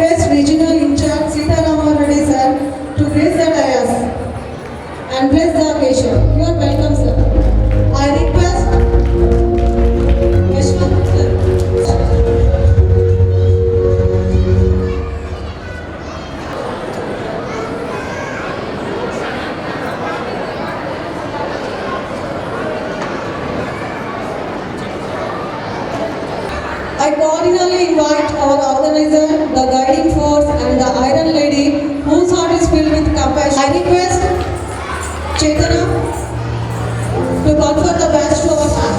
request Regional Incharge Sita Rama Reddy sir to grace the dais and bless the occasion. You are welcome, sir. I request Vishwanath sir. I cordially invite our organizer, the guiding force and the iron lady whose heart is filled with compassion. I request Chaitanya to confer the badge to our fan.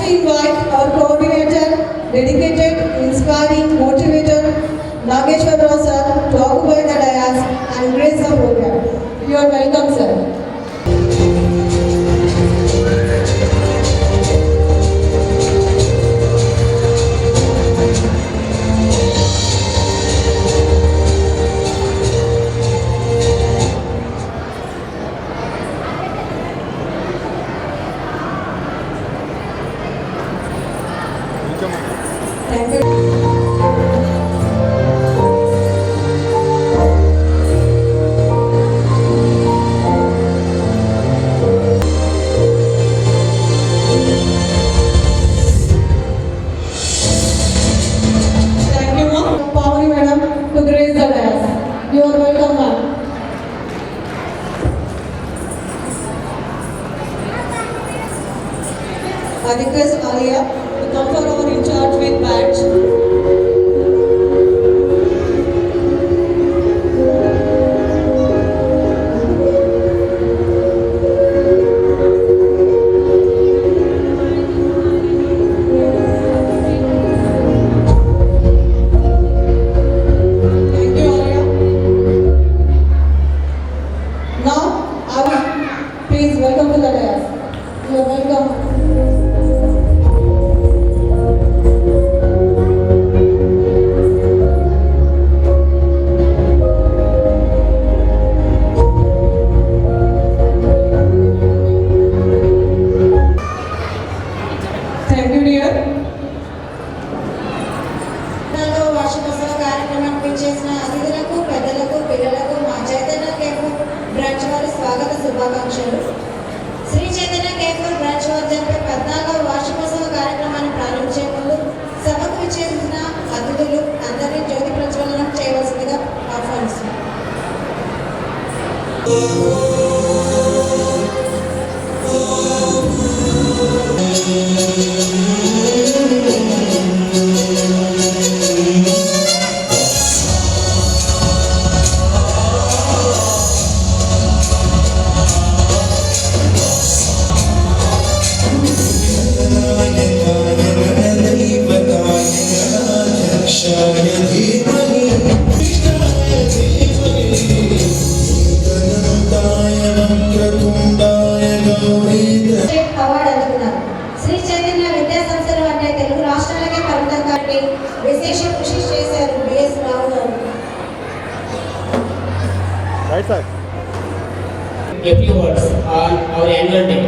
Invite our coordinator, dedicated, inspiring, motivator, Nageshwar Rao sir to occupy the dais and grace the program. You are welcome, sir. Thank you. Thank you, ma'am. Pavani madam to grace the dais. You are welcome, ma'am. I request Alia to come for our in charge with badge. Thank you, Alia. Now, Alia, please welcome to the dais. You are welcome. Thank you, dear. వార్షికోత్సవ కార్యక్రమానికి చేసిన అతిథులకు పెద్దలకు పిల్లలకు మా Chaitanya cafe branch వారి స్వాగత శుభాకాంక్షలు. శ్రీ చైతన్య కేఫ్ బ్రాంచ్ వారు జరిపే 14వ వార్షికోత్సవ కార్యక్రమాన్ని ప్రారంభించే ముందు సభకు విచ్చేసిన అతిథులు అందరినీ జ్యోతి ప్రజ్వలనం చేయవలసిందిగా ఆహ్వానిస్తున్నారు. అవార్డు అందుకున్నారు. శ్రీ చైతన్య విద్యా సంస్థలు అంటే తెలుగు రాష్ట్రాలకే పరిమితం కాబట్టి విశేష కృషి చేశారు బిఎస్ రావు గారు. Right, sir. A few words on our annual day.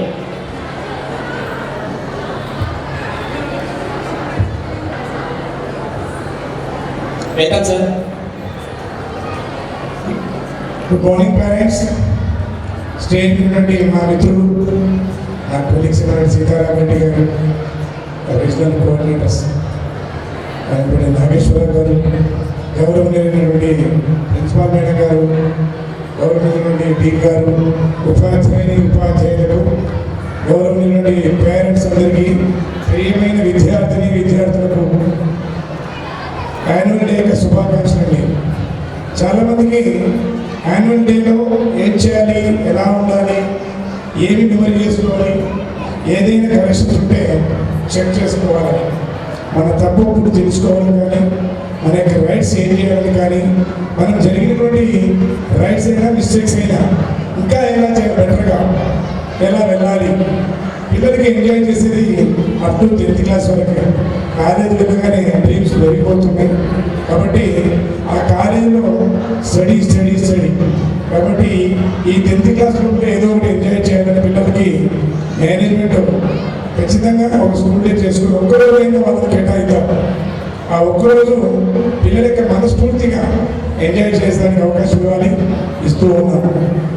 Welcome, sir. Good morning parents. State నుండి మా మిత్రులు నా కొలీగ్ సెక్రటరీ సీతారామరెడ్డి గారు, రీజనల్ కోఆర్డినేటర్స్ ఇప్పుడు నాగేశ్వరరావు గారు, గౌరవనీయులైనటువంటి ప్రిన్సిపాల్ మేడం గారు, గౌరవనీయులైనటువంటి డీన్ గారు, ఉపాధ్యాయులకు, గౌరవనీయులైనటువంటి పేరెంట్స్ అందరికీ, ప్రియమైన విద్యార్థులకు యాన్యువల్ డే యొక్క శుభాకాంక్షలు. చాలామందికి యాన్యువల్ డేలో ఏం చేయాలి, ఎలా ఉండాలి, ఏమి మెమరీ చేసుకోవాలి, ఏదైనా కరెక్షన్స్ ఉంటే చెక్ చేసుకోవాలి, మన తప్పు ఇప్పుడు తెలుసుకోవాలి, కానీ మన యొక్క రైట్స్ ఏం చేయాలి, కానీ మనం జరిగినటువంటి రైట్స్ అయినా మిస్టేక్స్ అయినా ఇంకా ఎలా చేయాలి, బెటర్గా ఎలా వెళ్ళాలి పిల్లలకి ఎంజాయ్ చేసేది అప్ టు 10th క్లాస్ వరకే. కాలేజీ వెళ్ళగానే డ్రీమ్స్ పెరిగిపోతున్నాయి. కాబట్టి ఆ కాలేజీలో స్టడీ కాబట్టి ఈ 10th క్లాస్ గ్రూప్లో ఏదో ఒకటి ఎంజాయ్ చేయాలని పిల్లలకి మేనేజ్మెంట్ ఖచ్చితంగా ఒక స్కూల్ డే చేసుకుని ఒక్కరోజు అయినా వాళ్ళకి కేటాయిద్దాం. ఆ ఒక్కరోజు పిల్లలకి మనస్ఫూర్తిగా ఎంజాయ్ చేసేదానికి అవకాశం ఇవ్వాలి, ఇస్తూ ఉన్నాం.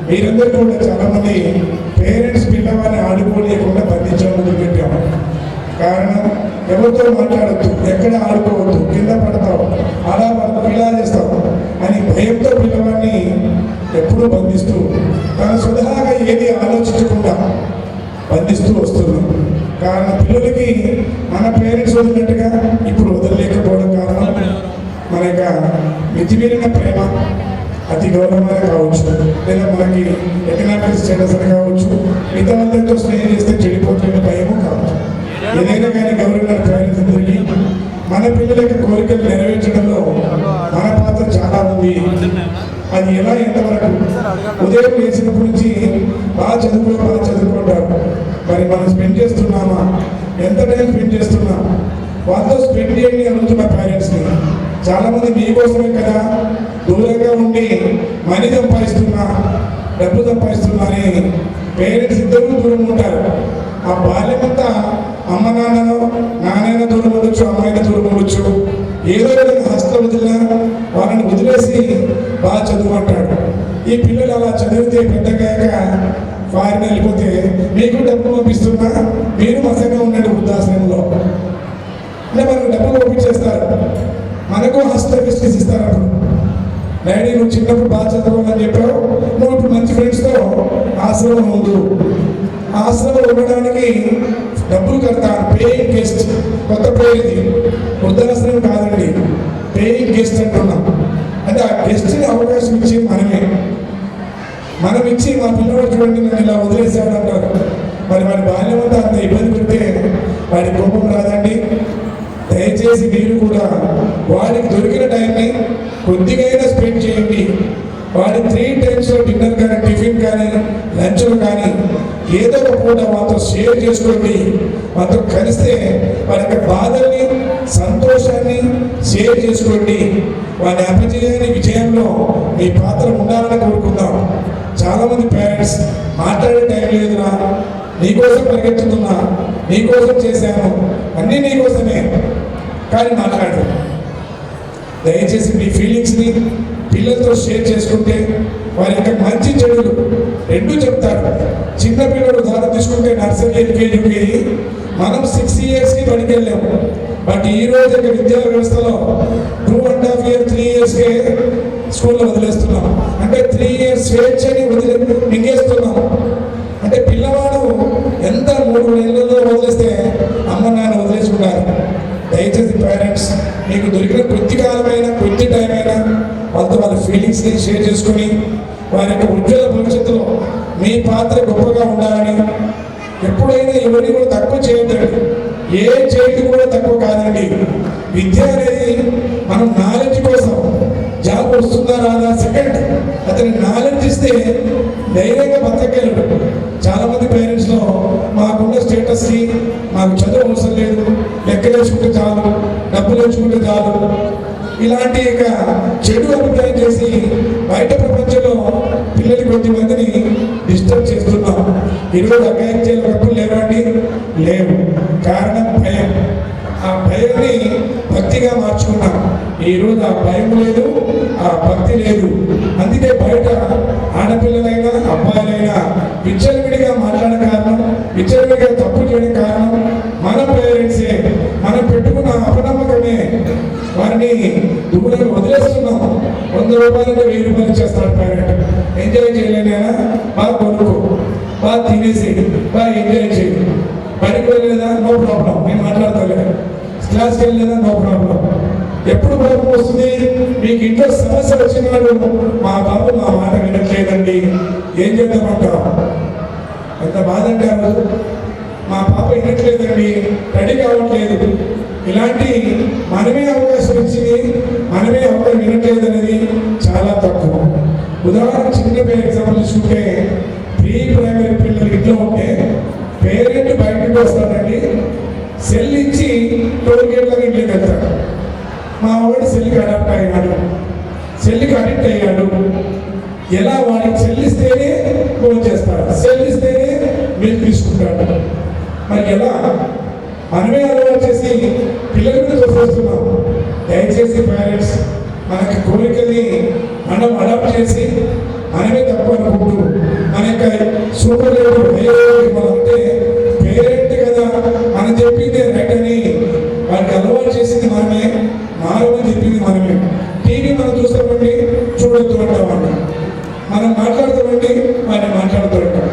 మీరందరూ కూడా చాలామంది పేరెంట్స్ పిల్లవాడిని ఆడుకోలేకుండా బంధించడం మొదలుపెట్టాము. కారణం ఎవరితో మాట్లాడద్దు, ఎక్కడ ఆడుకోవద్దు, కింద పడతావు, అలా పడతావు, ఇలా చేస్తావు అని భయంతో పిల్లవాడిని ఎప్పుడూ బంధిస్తూ తన స్వతహాగా ఏది ఆలోచించకుండా బంధిస్తూ వస్తున్నాం. కారణం పిల్లలకి మన పేరెంట్స్ వదిలినట్టుగా ఇప్పుడు వదలలేకపోవడం కారణం మన యొక్క మితిమీరిన ప్రేమ, అతి గౌరవమైన కావచ్చు, లేదా మనకి ఎకనామిక్ స్టేటస్ అని కావచ్చు, మిగతా వాళ్ళతో స్నేహం చేస్తే చెడిపోతున్న భయము కావచ్చు. ఏదైనా కానీ గౌరవమైన పేరెంట్స్ అందరికీ మన పిల్లల యొక్క కోరికలు నెరవేర్చడంలో మన పాత్ర చాలా ఉంది. అది ఎలా ఎంతవరకు ఉదయం వేసినప్పటి నుంచి బాగా చదువుకుంటారు. మరి మనం స్పెండ్ చేస్తున్నామా, ఎంత టైం స్పెండ్ చేస్తున్నాం, వాళ్ళతో స్పెండ్ చేయండి అనుకున్న పేరెంట్స్ని. చాలామంది మీకోసమే కదా దూరంగా ఉండి మనీ సంపాదిస్తున్నా, డబ్బు సంపాదిస్తున్నా అని పేరెంట్స్ ఇద్దరు దూరం ఉంటారు. ఆ బాల్యమంతా అమ్మ నాన్నైనా దూరం ఉండొచ్చు, అమ్మాయినా దూరం ఉండొచ్చు. ఏదో విధంగా హాస్టల్ వదిలినా వాళ్ళని వదిలేసి బాగా చదువుకుంటాడు. ఈ పిల్లలు అలా చదివితే పెద్దగాక ఫారిన్ వెళ్ళిపోతే మీకు డబ్బులు పంపిస్తున్నా, మీరు మసంగా ఉండండి వృద్ధాశ్రమంలో అంటే మనకు డబ్బులు పంపించేస్తారు. మనకు హాస్టల్ ఫెసిలిటీస్ ఇస్తారు. అప్పుడు డాడీ నువ్వు చిన్నప్పుడు బాగా చదవాలని చెప్పావు, నువ్వు ఇప్పుడు మంచి ఫ్రెండ్స్తో ఆశ్రమం ఉండు. ఆశ్రమం ఉండడానికి డబ్బులు కడతాను. పేయింగ్ గెస్ట్, కొత్త పేరు ఇది, వృద్ధాశ్రమం కాదండి, పేయింగ్ గెస్ట్ అంటున్నాం. అంటే ఆ గెస్ట్ని అవకాశం ఇచ్చి మనం ఇచ్చి మా పిల్లవాడు చూడండి నన్ను ఇలా వదిలేసాడు అంటారు. మరి వాడి బాల్యం అంతా అంత ఇబ్బంది పెడితే వాడి కోపం రాదండి. దయచేసి మీరు కూడా వాడికి దొరికిన టైంని కొద్దిగైనా స్పెండ్ చేయండి. వాడి 3 times డిన్నర్ కానీ, టిఫిన్ కానీ, లంచ్లు కానీ ఏదో ఒక పూట వాళ్ళతో షేర్ చేసుకోండి. వాళ్ళతో కలిస్తే వాడి యొక్క బాధల్ని, సంతోషాన్ని షేర్ చేసుకోండి. వాడి అపజయాన్ని విజయంలో మీ పాత్ర ఉండాలని కోరుకుందాం. చాలామంది పేరెంట్స్ మాట్లాడే టైం లేదురా, నీకోసం పరిగెత్తుతున్నా, నీకోసం చేశాను, అన్నీ నీకోసమే కానీ మాట్లాడు. దయచేసి మీ ఫీలింగ్స్ని పిల్లలతో షేర్ చేసుకుంటే వారి యొక్క మంచి చెడులు రెండూ చెప్తారు. చిన్న పిల్లలు ఉదాహరణ తీసుకుంటే నర్సరీ, ఎల్కేజీ, యూకేజీ మనం 6 yearsకి బడికి వెళ్ళాము. బట్ ఈ రోజు యొక్క విద్యా వ్యవస్థలో 2.5 years 3 yearsకే స్కూల్లో వదిలేస్తున్నాం. అంటే 3 years స్వేచ్ఛని మింగేస్తున్నాం. అంటే పిల్లవాడు ఎంత 3 నెలల్లో వదిలేస్తే అమ్మ నాన్న వదిలేసుకుంటారు. దయచేసి పేరెంట్స్ మీకు దొరికిన కొద్ది కాలమైనా, కొద్ది టైం అయినా వాళ్ళతో వాళ్ళ ఫీలింగ్స్ని షేర్ చేసుకుని వారి యొక్క ఉజ్వల భవిష్యత్తులో మీ పాత్ర గొప్పగా ఉండాలని. ఎప్పుడైనా ఎవరిని కూడా తక్కువ చేయొద్దండి. ఏ చేయడం కూడా తక్కువ కాదండి. విద్య అనేది మనం నాలెడ్జ్ కోసం, జాబ్ వస్తుందా రాదా సెకండ్, అతని నాలెడ్జ్ ఇస్తే ధైర్యంగా బతకగలడు. చాలామంది పేరెంట్స్లో మాకున్న స్టేటస్కి మాకు చదువు అవసరం లేదు, లెక్కలు వేసుకుంటే చాలు, డబ్బులు వేసుకుంటే చాలు, ఇలాంటి ఇక చెడు అభిప్రాయం చేసి బయట ప్రపంచంలో పిల్లలు కొద్దిమందిని డిస్టర్బ్ చేస్తున్నాం. ఈరోజు అకాయత్యాలు డబ్బులు లేవండి, లేవు. కారణం భయం. ఆ భయాన్ని భక్తిగా మార్చుకున్నాం. ఈరోజు ఆ భయం లేదు, ఆ భక్తి లేదు. అందుకే బయట ఆడపిల్లలైనా అబ్బాయిలైనా విచ్చలవిడిగా మాట్లాడే కారణం, విచ్చలవిడిగా తప్పు చేయడం కారణం మన పేరెంట్సే. మనం పెట్టుకున్న అపనమ్మకమే వారిని దూరంగా వదిలేస్తున్నాం. 100 రూపాయలంటే 1000 రూపాయలు చేస్తాడు పేరెంట్. ఎంజాయ్ చేయలేనా, బాగా కొనుక్కో, బాగా తినేసి, బాగా ఎంజాయ్ చేయి. బడికి వెళ్ళలేదా, నో ప్రాబ్లం, నేను మాట్లాడతాను. క్లాస్కి వెళ్ళలేదా, నో ప్రాబ్లం. ఎప్పుడు కోపం వస్తుంది? మీకు ఇంట్లో సమస్య వచ్చినాడు, మా బాబు మా మాట వినట్లేదండి, ఏం చేద్దామంటావు? ఎంత బాధ అంటారు. మా పాప వినట్లేదండి, రెడీ కావట్లేదు. ఇలాంటి మనమే అవకాశం ఇచ్చింది, మనమే అవకాశం వినట్లేదు అనేది చాలా తక్కువ. ఉదాహరణ చిన్న ఎగ్జాంపుల్ తీసుకుంటే, ప్రీ ప్రైమరీ పిల్లలు ఇంట్లో ఉంటే పేరెంట్ అయ్యాడు, సెల్కి అడిక్ట్ అయ్యాడు. ఎలా వాడికి చెల్లిస్తేనే ఫోన్ చేస్తాడు, చెల్లిస్తేనే మీరు తీసుకుంటాడు. మరి ఎలా మనమే అలవాటు చేసి పిల్లల మీద తోసేస్తున్నాం. దయచేసి పేరెంట్స్ మనకి కోరికని మనం అడాప్ట్ చేసి మనమే తప్పు అనుకుంటూ మన యొక్క సూపర్ మనం అంటే పేరెంట్ కదా మనం చెప్పింది రైట్ అని వారికి అలవాటు చేసింది మనమే, మారమని చెప్పింది మనమే. టీవీ మనం చూస్తామండి, చూడొద్దు అంటామండి. మనం మాట్లాడుతామండి, వారిని మాట్లాడుతూ ఉంటాం.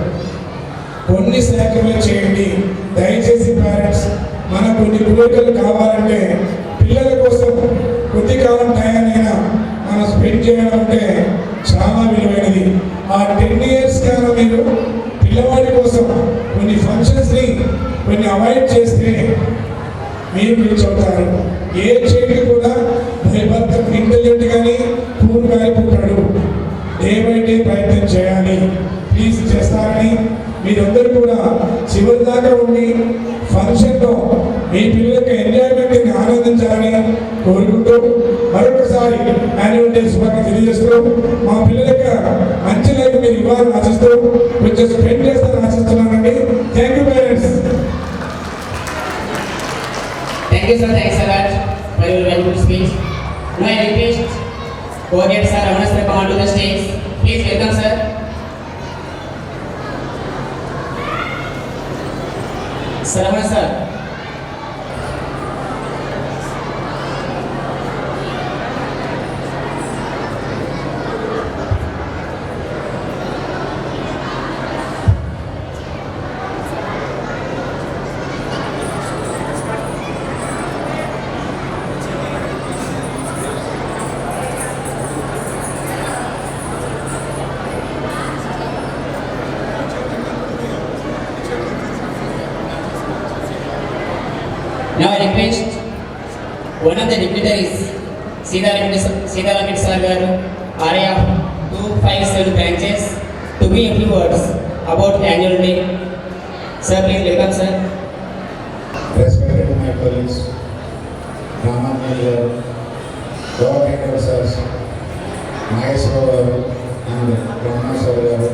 కొన్ని సాక్రిఫైస్ చేయండి దయచేసి పేరెంట్స్. మనకు కొన్ని కోరికలు కావాలంటే పిల్లల కోసం కొద్ది కాలం టైంనైనా మనం స్పెండ్ చేయడం అంటే చాలా విలువైనది. ఆ 10 years కన్నా మీరు పిల్లవాడి కోసం కొన్ని ఫంక్షన్స్ని కొన్ని అవాయిడ్ చేస్తే మీరు రీచ్ అవుతారు. ఏ చైల్డ్ కూడా భర్త ఇంటెలిజెంట్ కానీ పూర్ కానీ పుట్టాడు. డే బై డే ప్రయత్నం చేయాలి. ప్లీజ్ చేస్తారని మీరందరూ కూడా చివరి దాకా ఉండి ఫంక్షన్లో మీ పిల్లలకి ఎంజాయ్మెంట్ని ఆనందించాలని కోరుకుంటూ మరొకసారి యాన్యువల్ డే శుభాకాంక్షలు తెలియజేస్తూ మా పిల్లలకి మంచి లైఫ్ మీరు ఇవ్వాలని ఆశిస్తూ కొంచెం స్పెండ్ చేస్తారని ఆశిస్తున్నానండి. Thank you parents. Thank you, sir. Thanks a lot for your very good speech. Now I request co-head sir Ramana sir come onto the stage. Please welcome sir. Sir Ramana sir. Now I request one of the dignitaries, Sita Lamit sir garu, area of 257 branches, to be a few words about annual day. Sir, please welcome sir. Respected my colleagues, Ramanel, co-head sirs, Maheshwar garu and Ramana sir garu,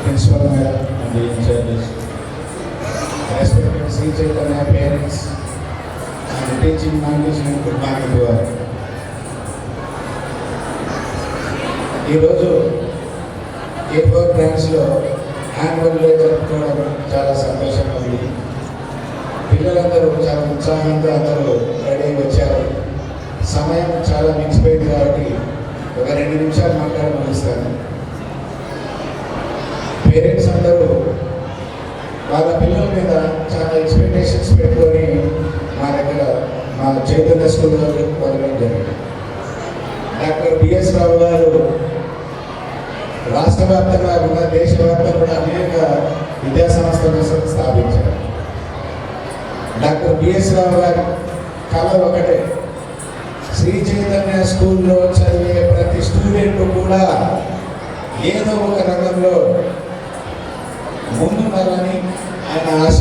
principal madam and the in-charges. Respected Sri Chaitanya parents and teaching management good morning to all. ఈరోజు A4 బ్రాంచ్లో annual day జరుపుకోవడం చాలా సంతోషంగా ఉంది. పిల్లలందరూ చాలా ఉత్సాహంగా అందరూ రెడీ వచ్చారు. సమయం చాలా మించిపోయింది కాబట్టి ఒక 2 నిమిషాలు మాట్లాడి ముగిస్తాను. పేరెంట్స్ అందరూ వాళ్ళ పిల్లల మీద చాలా ఎక్స్పెక్టేషన్స్ పెట్టుకొని మా దగ్గర మా చైతన్య స్కూల్ మొదలడం జరిగింది. డాక్టర్ బిఎస్ రావు గారు రాష్ట్ర వ్యాప్తంగా కూడా దేశవ్యాప్తంగా కూడా అనేక విద్యా సంస్థలను స్థాపించారు. డాక్టర్ బిఎస్ రావు గారి కళ ఒకటే, శ్రీ చైతన్య స్కూల్లో చదివే ప్రతి స్టూడెంట్ కూడా ఏదో ఒక రంగంలో ముందుండాలని ఆయన ఆశ.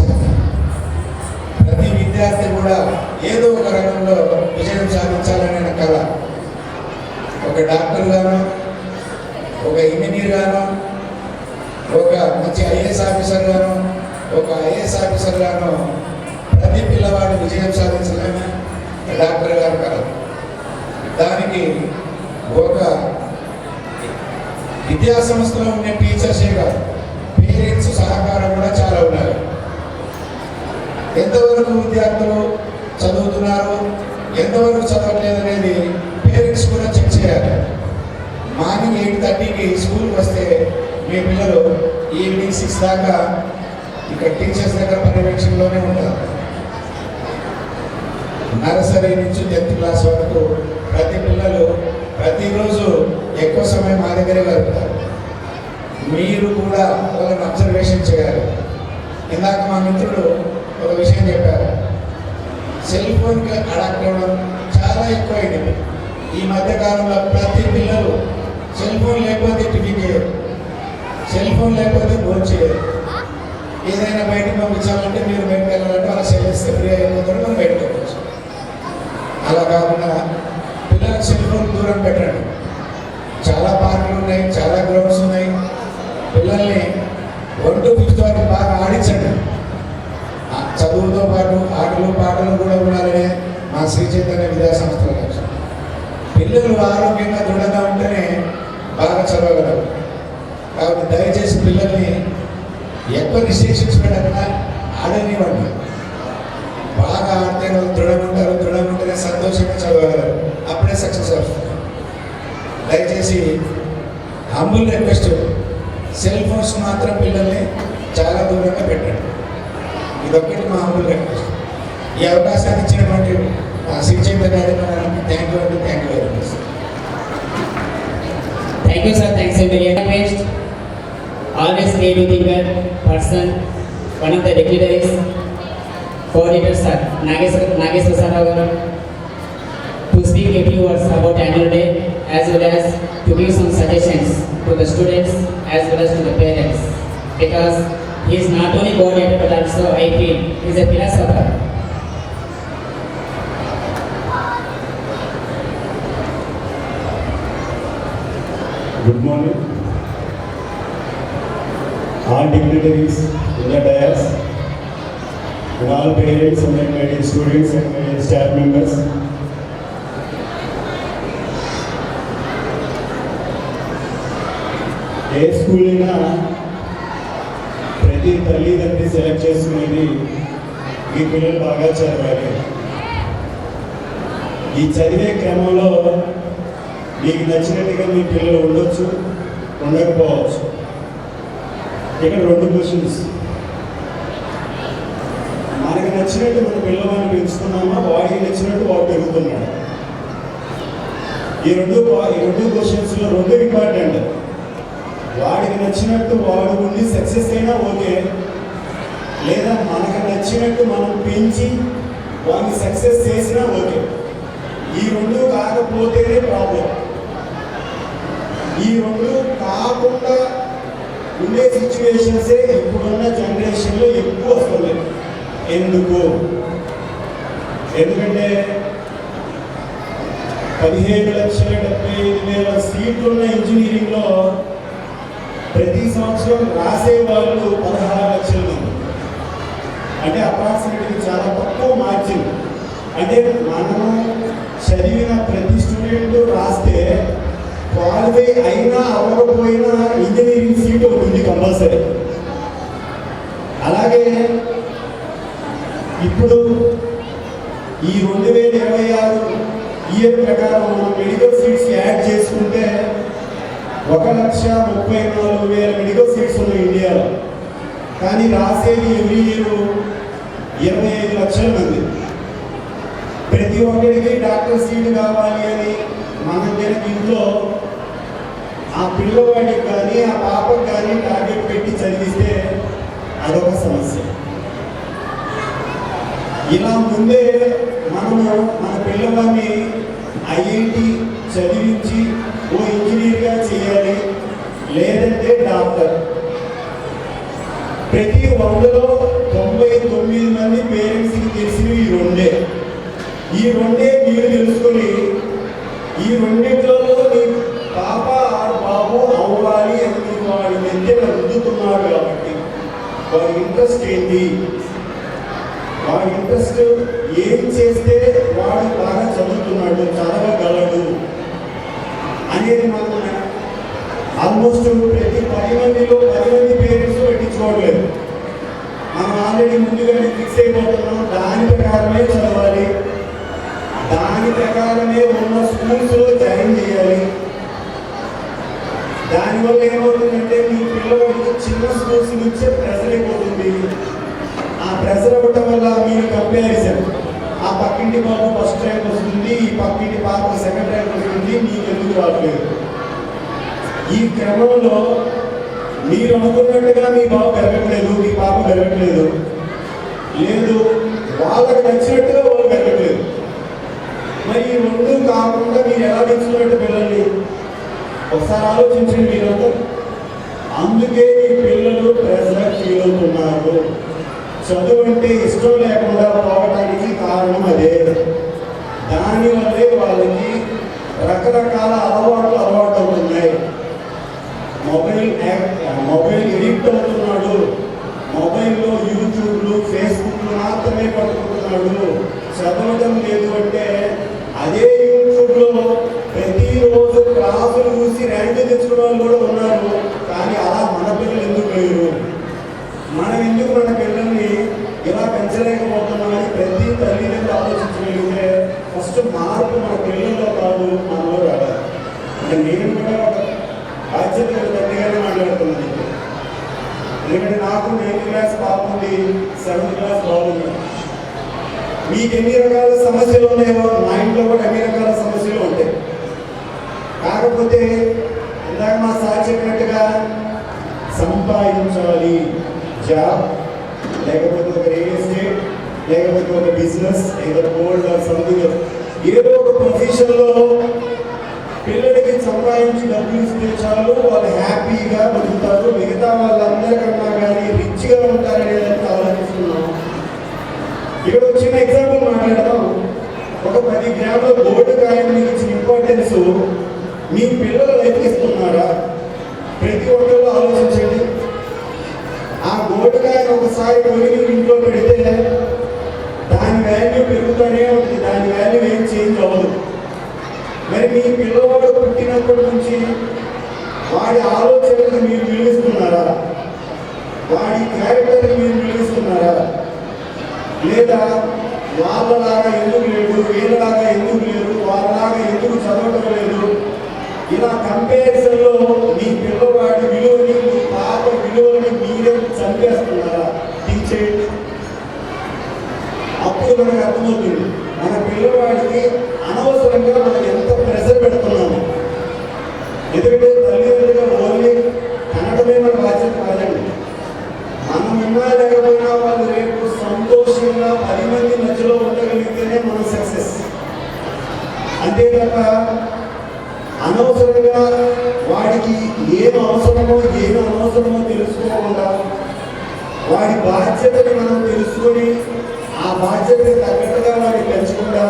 ప్రతి విద్యార్థి కూడా ఏదో ఒక రంగంలో విజయం సాధించాలని ఆయన కళ. ఒక డాక్టర్ గాను, ఒక ఇంజనీర్ గాను, ఒక మంచి ఐఏఎస్ ఆఫీసర్ గాను, ఒక ఐఏఎస్ ఆఫీసర్ గాను ప్రతి పిల్లవాడు విజయం సాధించాలని డాక్టర్ గారు కళ. దానికి ఒక విద్యా సంస్థలో ఉండే టీచర్సే కాదు, పేరెంట్స్ సహకారం కూడా చాలా ఉన్నారు. ఎంతవరకు విద్యార్థులు చదువుతున్నారు, ఎంతవరకు చదవట్లేదు అనేది పేరెంట్స్ కూడా చెక్ చేయాలి. మార్నింగ్ 8:30కి స్కూల్కి వస్తే మీ పిల్లలు ఈవినింగ్ 6 దాకా ఇక్కడ టీచర్స్ దగ్గర పర్యవేక్షణలోనే ఉంటారు. నర్సరీ నుంచి 10th క్లాస్ వరకు ప్రతి పిల్లలు ప్రతిరోజు ఎక్కువ సమయం మా దగ్గరే గడుపుతారు. మీరు కూడా వాళ్ళని అబ్జర్వేషన్ చేయాలి. ఇందాక మా మిత్రుడు ఒక విషయం చెప్పారు, సెల్ ఫోన్కి అడాక్ట్ అవ్వడం చాలా ఎక్కువైంది ఈ మధ్యకాలంలో. ప్రతి పిల్లలు సెల్ ఫోన్ లేకపోతే టిఫిన్ చేయరు, సెల్ ఫోన్ లేకపోతే భోజనం చేయరు. ఏదైనా బయటకు పంపించాలంటే మీరు బయటకు వెళ్ళాలంటే వాళ్ళ సెల్ ఇస్తే ఫ్రీ అయిపోతారు, మనం బయటకు వెళ్ళవచ్చు. అలా కాకుండా పిల్లలకు చదువుతో పాటు ఆటలు పాటలు కూడా ఉండాలనే మా శ్రీ చైతన్య విద్యా సంస్థల లక్ష్యం. పిల్లలు ఆరోగ్యంగా దృఢంగా ఉంటేనే బాగా చదవగలరు. కాబట్టి దయచేసి పిల్లల్ని ఎక్కువ రిస్ట్రిక్షన్స్ పెట్టకుండా ఆడనివ్వండి. బాగా ఆడితే వాళ్ళు దృఢంగా ఉంటారు, దృఢంగా ఉంటేనే సంతోషంగా చదవగలరు, అప్పుడే సక్సెస్ అవుతుంది. దయచేసి హంబుల్ రిక్వెస్ట్, సెల్ ఫోన్స్ మాత్రం పిల్లల్ని చాలా దూరంగా పెట్టండి. ఇదొక్కటి మా హంబుల్ రిక్వెస్ట్. ఈ అవకాశాన్ని ఇచ్చినటువంటి శ్రీ చైతన్య కార్యక్రమానికి థ్యాంక్ యూ అండి. Thank you very much. Thank you, sir. Thanks a million. Next, always creative thinker person, one of the dignitaries, coordinator sir, Nageswar sir garu, to speak a few words about annual day as well as to give some suggestions to the students as well as to the parents, because he is not only coordinator but also I feel he is a philosopher. Good morning. All dignitaries in the dais, and all parents and my dear students and my dear staff members. A school అయినా ప్రతి తల్లిదండ్రి select చేసుకునేది ఈ పిల్లలు బాగా చదవాలి. ఈ చదివే క్రమంలో మీకు నచ్చినట్టుగా మీ పిల్లలు ఉండొచ్చు, ఉండకపోవచ్చు. ఇక్కడ 2 క్వశ్చన్స్. మనకి నచ్చినట్టు మన పిల్లవాడిని పెంచుతున్నామా, వాడికి నచ్చినట్టు వాడు పెరుగుతున్నాడు. ఈ రెండు క్వశ్చన్స్లో 2 ఇంపార్టెంట్. వాడికి నచ్చినట్టు వాడు ఉండి సక్సెస్ అయినా ఓకే, లేదా మనకు నచ్చినట్టు మనం పెంచి వాడిని సక్సెస్ చేసినా ఓకే. ఈ 2 కాకపోతేనే ప్రాబ్లం. ఈ 2 కాకుండా ఉండే సిచ్యువేషన్సే ఇప్పుడున్న జనరేషన్లో ఎక్కువ వస్తున్నాయి. ఎందుకంటే 17,75,000 సీట్లు ఉన్న ఇంజనీరింగ్లో ప్రతి సంవత్సరం రాసే వాళ్ళు 16 లక్షల మంది. అంటే అప్రాక్సిమేట్లీ చాలా తక్కువ మార్జిన్. అంటే మనము చదివిన ప్రతి స్టూడెంట్ రాస్తే క్వాలిఫై అయినా అవ్వకపోయినా ఇంజనీరింగ్ సీట్ ఒకటి ఉంది కంపల్సరీ. అలాగే ఇప్పుడు ఈ 2026 ఇయర్ ప్రకారం మనం మెడికల్ సీట్స్ యాడ్ చేసుకుంటే 1,34,000 మెడికల్ సీట్స్ ఉన్నాయి ఇండియాలో. కానీ రాసేది ఎవ్రీ ఇయర్ 25 లక్షల మంది. ప్రతి ఒక్కరికి డాక్టర్ సీట్ కావాలి అని మనం కనుక ఇంట్లో ఆ పిల్లవాడికి కానీ ఆ పాపకు కానీ టార్గెట్ పెట్టి చదివిస్తే అదొక సమస్య. ఇలా ముందే మనము మన పిల్లవాడిని ఐఐటి చదివించి ఓ ఇంజనీర్గా చేయాలి, లేదంటే డాక్టర్. ప్రతి 100లో 99 మంది పేరెంట్స్కి తెలిసినవి ఈ రెండే మీరు తెలుసుకొని ఈ రెండిట్లలో మీ పాప ఆడు బాబు అవ్వాలి అని మీరు వాడి మధ్య రుద్దుతున్నారు. కాబట్టి వాడి ఇంట్రెస్ట్ ఏంటి, వాడి ఇంట్రెస్ట్ ఏం చేస్తే వాడు బాగా చదువుతున్నాడు, చదవగలడు అనేది మనం ఆల్మోస్ట్ ప్రతి 10 మందిలో 10 మంది పేరెంట్స్ పెట్టించుకోవట్లేదు. మనం ఆల్రెడీ ముందుగానే ఫిక్స్ అయిపోతున్నాం, దాని ప్రకారమే చదవాలి, దాని ప్రకారమే ఉన్న స్కూల్స్లో జాయిన్ చేయాలి. దానివల్ల ఏమవుతుందంటే మీ పిల్లలకి చిన్న స్కూల్స్ నుంచే ప్రెషర్ అయిపోతుంది. ఆ ప్రెషర్ అవ్వటం వల్ల మీరు కంపారిజన్, ఆ పక్కింటి బాబు ఫస్ట్ ర్యాంక్ వస్తుంది, ఈ పక్కింటి పాప సెకండ్ ర్యాంక్ వస్తుంది, మీకు ఎందుకు రావట్లేదు. ఈ క్రమంలో మీరు అనుకున్నట్టుగా మీ బాబు పెరగట్లేదు, మీ పాప పెరగట్లేదు, లేదు వాళ్ళకి నచ్చినట్టుగా వాళ్ళు పెరగట్లేదు. మరి ఈ 2 కాకుండా మీరు ఎలా పెంచుకున్నట్టు పిల్లల్ని ఒకసారి ఆలోచించండి మీరంతా. అందుకే ఈ పిల్లలు ప్రెషర్ ఫీల్ అవుతున్నారు. చదువు అంటే ఇష్టం లేకుండా పోవటానికి కారణం అదే. దానివల్లే వాళ్ళకి రకరకాల అలవాటు అవుతున్నాయి. మొబైల్ ఎడిక్ట్ అవుతున్నాడు. మొబైల్లో యూట్యూబ్లు, ఫేస్బుక్లు మాత్రమే చేస్తున్నాడు, చదవడం లేదు అంటే అదే యూట్యూబ్లో ప్రతిరోజు క్లాసులు చూసి ర్యాంక్ తెచ్చుకున్న వాళ్ళు కూడా ఉన్నారు. కానీ అలా మన పిల్లలు ఎందుకు లేరు? మనం ఎందుకు మన పిల్లల్ని ఇలా పెంచలేకపోతున్నామని ప్రతి తల్లిదండ్రులు ఆలోచించగలిగితే ఫస్ట్ మార్పు మన పిల్లల్లో కాదు, మనలో రావాలి. అంటే నేను కూడా ఒక బాధ్యత తల్లిగానే మాట్లాడుతున్నాను. ఎందుకంటే నాకు 9th క్లాస్ పాప ఉంది, 7th క్లాస్ బాగుంది. మీకు ఎన్ని రకాల సమస్యలు ఉన్నాయో మా ఇంట్లో కూడా అన్ని రకాల సమస్యలు ఉంటాయి. కాకపోతే ఇందాక మా సార్ చెప్పినట్టుగా సంపాదించాలి, జాబ్ లేకపోతే ఒక రియల్ ఎస్టేట్ లేకపోతే ఒక బిజినెస్ ఏదో గోల్డ్ సంథింగ్ ఏదో ఒక పొజిషన్లో పిల్లలకి సంపాదించి డబ్బులు ఇస్తే చాలు, వాళ్ళు హ్యాపీగా బతుకుతారు, మిగతా వాళ్ళందరికన్నా కానీ రిచ్గా ఉంటారనేది ఆలోచిస్తున్నాం. ఇక్కడ ఒక చిన్న ఎగ్జాంపుల్ మాట్లాడదాం. ఒక 10 గ్రాముల గోల్డ్ కాయిన్ మీకు ఇచ్చిన ఇంపార్టెన్స్ మీ పిల్లల లైఫ్కి ఇస్తున్నారా? ప్రతి ఒక్కరు ఆలోచించండి. ఆ గోల్డ్ కాయిన్ ఒకసారి కొని మీరు ఇంట్లో పెడితే దాని వాల్యూ పెరుగుతూనే ఉంటుంది, దాని వాల్యూ ఏం చేంజ్ అవ్వదు. మరి మీ పిల్లవాడు పుట్టినప్పటి నుంచి వాడి ఆలోచనలకు మీరు విలువిస్తున్నారా? వాడి క్యారెక్టర్ని మీరు విలువిస్తున్నారా? లేదా వాళ్ళలాగా ఎందుకు లేడు, వీళ్ళలాగా ఎందుకు లేరు, వాళ్ళలాగా ఎందుకు చదవటం లేదు, ఇలా కంపారిజన్లో మీ పిల్లవాడి విలువని, మీ పాప విలువని మీరే చంపేస్తున్నారా? థింక్ చేయండి. అప్పుడు మనకు అర్థమవుతుంది మన పిల్లవాడికి అనవసరంగా మనం ఎంత ప్రెషర్ పెడుతున్నాము. ఎందుకంటే తల్లిదండ్రులుగా ఓన్లీ కనడమే మన బాధ్యత కాదండి. మనం విన్నా లేకపోయినా వాళ్ళు రేపు సంతోషంగా 10 మంది మధ్యలో ఉండగలిగితేనే మనం సక్సెస్. అంతేకాక అనవసరంగా వాడికి ఏం అవసరమో ఏం అనవసరమో తెలుసుకోకుండా వాడి బాధ్యతని మనం తెలుసుకొని ఆ బాధ్యతని తగ్గట్టుగా వాడిని పెంచకుండా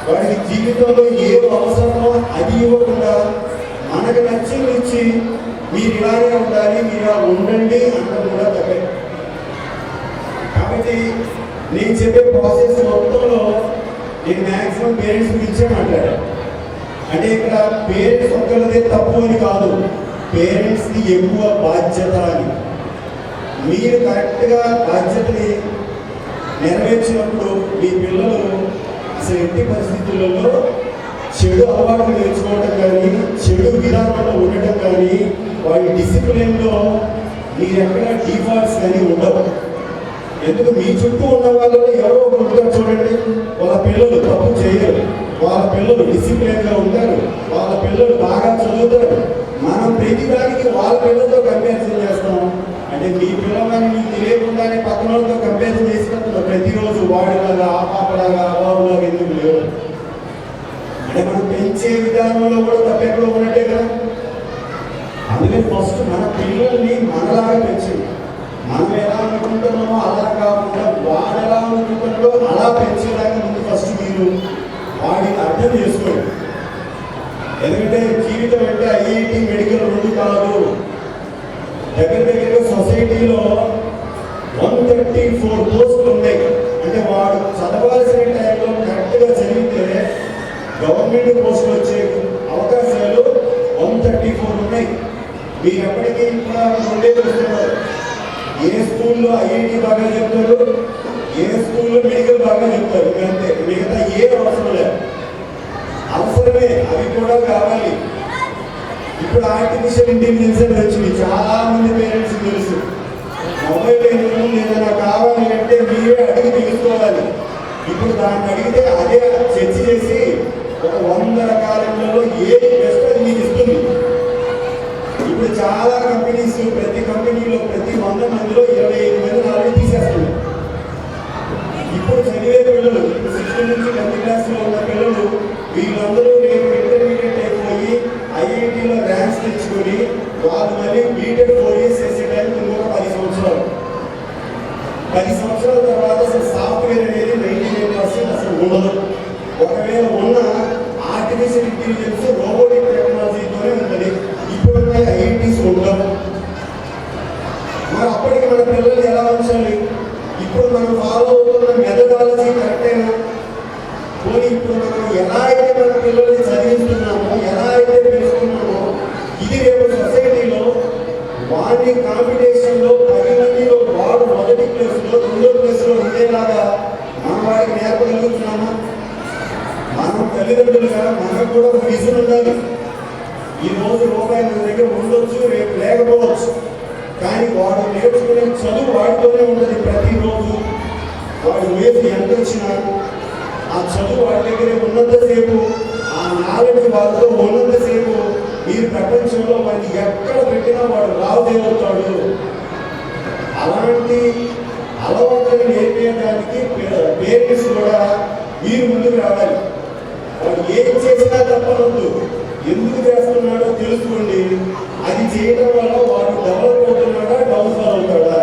వాడికి జీవితంలో ఏం అవసరమో అది ఇవ్వకుండా మనకు నచ్చింది ఇచ్చి మీరు ఇలాగే ఉండాలి, మీరు ఇలా ఉండండి అన్నది కూడా తప్పే. కాబట్టి నేను చెప్పే ప్రాసెస్ మొత్తంలో నేను మ్యాక్సిమం పేరెంట్స్ గురించే మాట్లాడాను. అంటే ఇక్కడ పేరెంట్స్ ఒక్కరిదే తప్పు అని కాదు, పేరెంట్స్కి ఎక్కువ బాధ్యత అని. మీరు కరెక్ట్గా బాధ్యతని నెరవేర్చినప్పుడు మీ పిల్లలు అసలు ఎట్టి పరిస్థితులలో చెడు అలవాట్లు నేర్చుకోవటం కానీ, చెడు విధానంలో ఉండటం కానీ, వాడి డిసిప్లిన్లో మీరు ఎక్కడ డిఫాల్ట్స్ కానీ ఉండవు. ఎందుకు మీ చుట్టూ ఉన్న వాళ్ళలో ఎవరో ఒకరు ఉంటారు చూడండి, వాళ్ళ పిల్లలు తప్పు చేయరు, వాళ్ళ పిల్లలు డిసిప్లిన్గా ఉంటారు, వాళ్ళ పిల్లలు బాగా చదువుతారు. మనం ప్రతి దానికి వాళ్ళ పిల్లలతో కంపారిజన్ చేస్తాం. అంటే మీ పిల్లలని మీకు తెలియకుండానే పక్కన వాళ్ళతో కంపారిజన్ చేసినప్పుడు ప్రతిరోజు వాడిలాగా ఆ పాపలాగా ఆ బాబులాగా ఎందుకు లేవు? అంటే మనం పెంచే విధానంలో కూడా తప్పెక్కడ ఉన్నట్టే కదా. అందుకని ఫస్ట్ మన పిల్లల్ని మనలాగా పెంచింది. మనం ఎలా అనుకుంటున్నామో అలా కాకుండా వాడు ఎలా అనుకుంటున్నాడో అలా పెంచేలాగా ముందు ఫస్ట్ మీరు వాడిని అర్థం చేసుకోండి. ఎందుకంటే జీవితం అంటే ఐఐటి మెడికల్ 2 కాదు. దగ్గర సొసైటీలో 134 పోస్టులు ఉన్నాయి. అంటే వాడు చదవాల్సిన టైంలో కరెక్ట్గా చదివితే గవర్నమెంట్ పోస్టులు వచ్చే అవకాశాలు 134 ఉన్నాయి. మీరు ఎప్పటికీ కూడా రెండే చూస్తున్నారు. ఏ స్కూల్లో ఐఐటి బాగా చెప్తారు, ఏ స్కూల్లో మెడికల్ బాగా చెప్తారు, అంతే. మిగతా ఏ అవసరం లేదు. అవసరమే, అవి కూడా కావాలి. ఇప్పుడు ఆర్టిఫిషియల్ ఇంటెలిజెన్స్ అని వచ్చింది, చాలా మంది పేరెంట్స్ తెలుసు. మొబైల్ ఏదైనా కావాలి అంటే మీరే అడిగి తెలుసుకోవాలి. ఇప్పుడు దాన్ని అడిగితే అదే చర్చ చేసి ఒక 100 రకాలలో ఏది బెస్ట్ అది మీకు ఇస్తుంది. ఇప్పుడు చాలా కంపెనీస్, ప్రతి కంపెనీలో ప్రతి 100 మందిలో 25 మంది ఆల్రెడీ తీసేస్తున్నారు. ఇప్పుడు చదివే పిల్లలు, ఇప్పుడు 6th నుంచి 10th క్లాస్లో ఉన్న పిల్లలు వీళ్ళందరూ రేపు ఇంటర్మీడియట్ అయిపోయి ఐఐటీలో ర్యాంక్స్ తెచ్చుకొని వాళ్ళు మళ్ళీ బీటెక్ 4 years చేసే టైంకి ఇంకొక 10 సంవత్సరాలు. 10 సంవత్సరాల తర్వాత అసలు సాఫ్ట్వేర్ అనేది 99% అసలు ఉండదు. ఒకవేళ ఉన్న ఆర్టిఫిషియల్ ఇంటెలిజెన్స్ రోబోటిక్ టెక్నాలజీతోనే ఉంటుంది. ఇప్పుడున్న ఐఐటీస్ ఉండవు. మరి అప్పటికి మన పిల్లలు ఎలా ఉంచాలి? ఇప్పుడు మనం ఫాలో అవుతున్న మెథడాలజీ కరెక్టే మొదటి ప్లేస్లో రెండో ప్లేస్లో ఉండేలాగా మన వాడికి నేర్పగలుగుతున్నామా? మనం తల్లిదండ్రులుగా మనకు కూడా ఒక విజన్ ఉండాలి. ఈ రోజు రూపాయి మన దగ్గర ఉండొచ్చు, రేపు లేకపోవచ్చు, కానీ వాడు నేర్చుకునే చదువు వాడితోనే ఉంటుంది. ప్రతిరోజు వాడు వయసు ఎంత వచ్చినా ఆ చదువు వాడి దగ్గరే ఉన్నంతసేపు, ఆ నాలెడ్జ్ వాళ్ళతో ఉన్నంతసేపు ఈ ప్రపంచంలో వాడిని ఎక్కడ పెట్టినా వాడు రావుదేవుతాడు. అలాంటి అలవాటుని నేర్పించడానికి పేరెంట్స్ కూడా మీరు ముందుకు రావాలి. వాడు ఏం చేసినా తప్పనొద్దు, ఎందుకు చేస్తున్నాడో తెలుసుకోండి. అది చేయడం వల్ల వాడు డెవలప్ అవుతున్నాడా, డౌన్ఫాల్ అవుతాడా?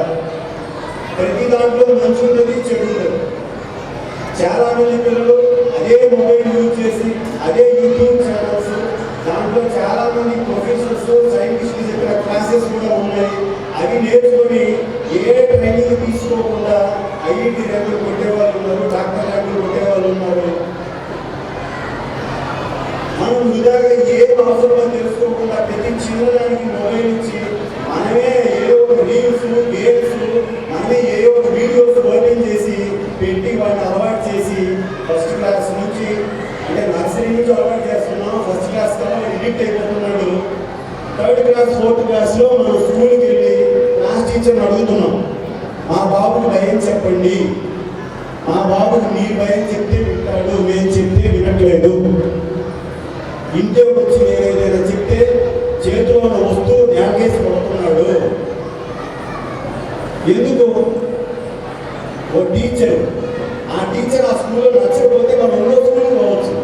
ప్రతి దాంట్లో మంచి ఉంటుంది, చెడు ఉంటుంది. చాలా మంది పిల్లలు అదే మొబైల్ యూజ్ చేసి అదే యూట్యూబ్ ఛానల్స్, దాంట్లో చాలా మంది ప్రొఫెసర్స్ సైంటిస్టులు చెప్పిన క్లాసెస్ కూడా ఉన్నాయి. అవి నేర్చుకొని ఏ ట్రైనింగ్ తీసుకోకుండా ఐఐటి ర్యాంకులు కొట్టేవాళ్ళు ఉన్నారు, డాక్టర్ ర్యాంకులు కొట్టేవాళ్ళు ఉన్నారు. మనం వృధాగా ఏం అవసరమో తెలుసుకోకుండా ప్రతి చిన్నదానికి మొబైల్ ఇచ్చి మనమే ఏదో ఒక రీల్స్, గేమ్స్, మనమే ఏదో ఒక వీడియోస్ ఓపెన్ చేసి పెట్టి వాడిని అలవాటు చేసి ఫస్ట్ క్లాస్ నుంచి, అంటే నర్సరీ నుంచి అలవాటు చేస్తున్నాం. ఫస్ట్ క్లాస్ కల్లా ఎడిక్ట్ అయిపోతున్నాడు. థర్డ్ క్లాస్, ఫోర్త్ క్లాస్లో మనం స్కూల్కి వెళ్ళి క్లాస్ టీచర్ని అడుగుతున్నాం, మా బాబుకి భయం చెప్పండి, మా బాబుకి మీ భయం చెప్తే వింటాడు, మేము చెప్తే వినట్లేదు. ఇంటికి వచ్చి నేను ఏదైనా చెప్తే చేతిలో ఉన్న వస్తువు నేకేసి పడుతున్నాడు. ఎందుకు? ఓ టీచర్, ఆ టీచర్ ఆ స్కూల్లో నచ్చకపోతే మనం ఎన్నో స్కూల్కి పోవచ్చు.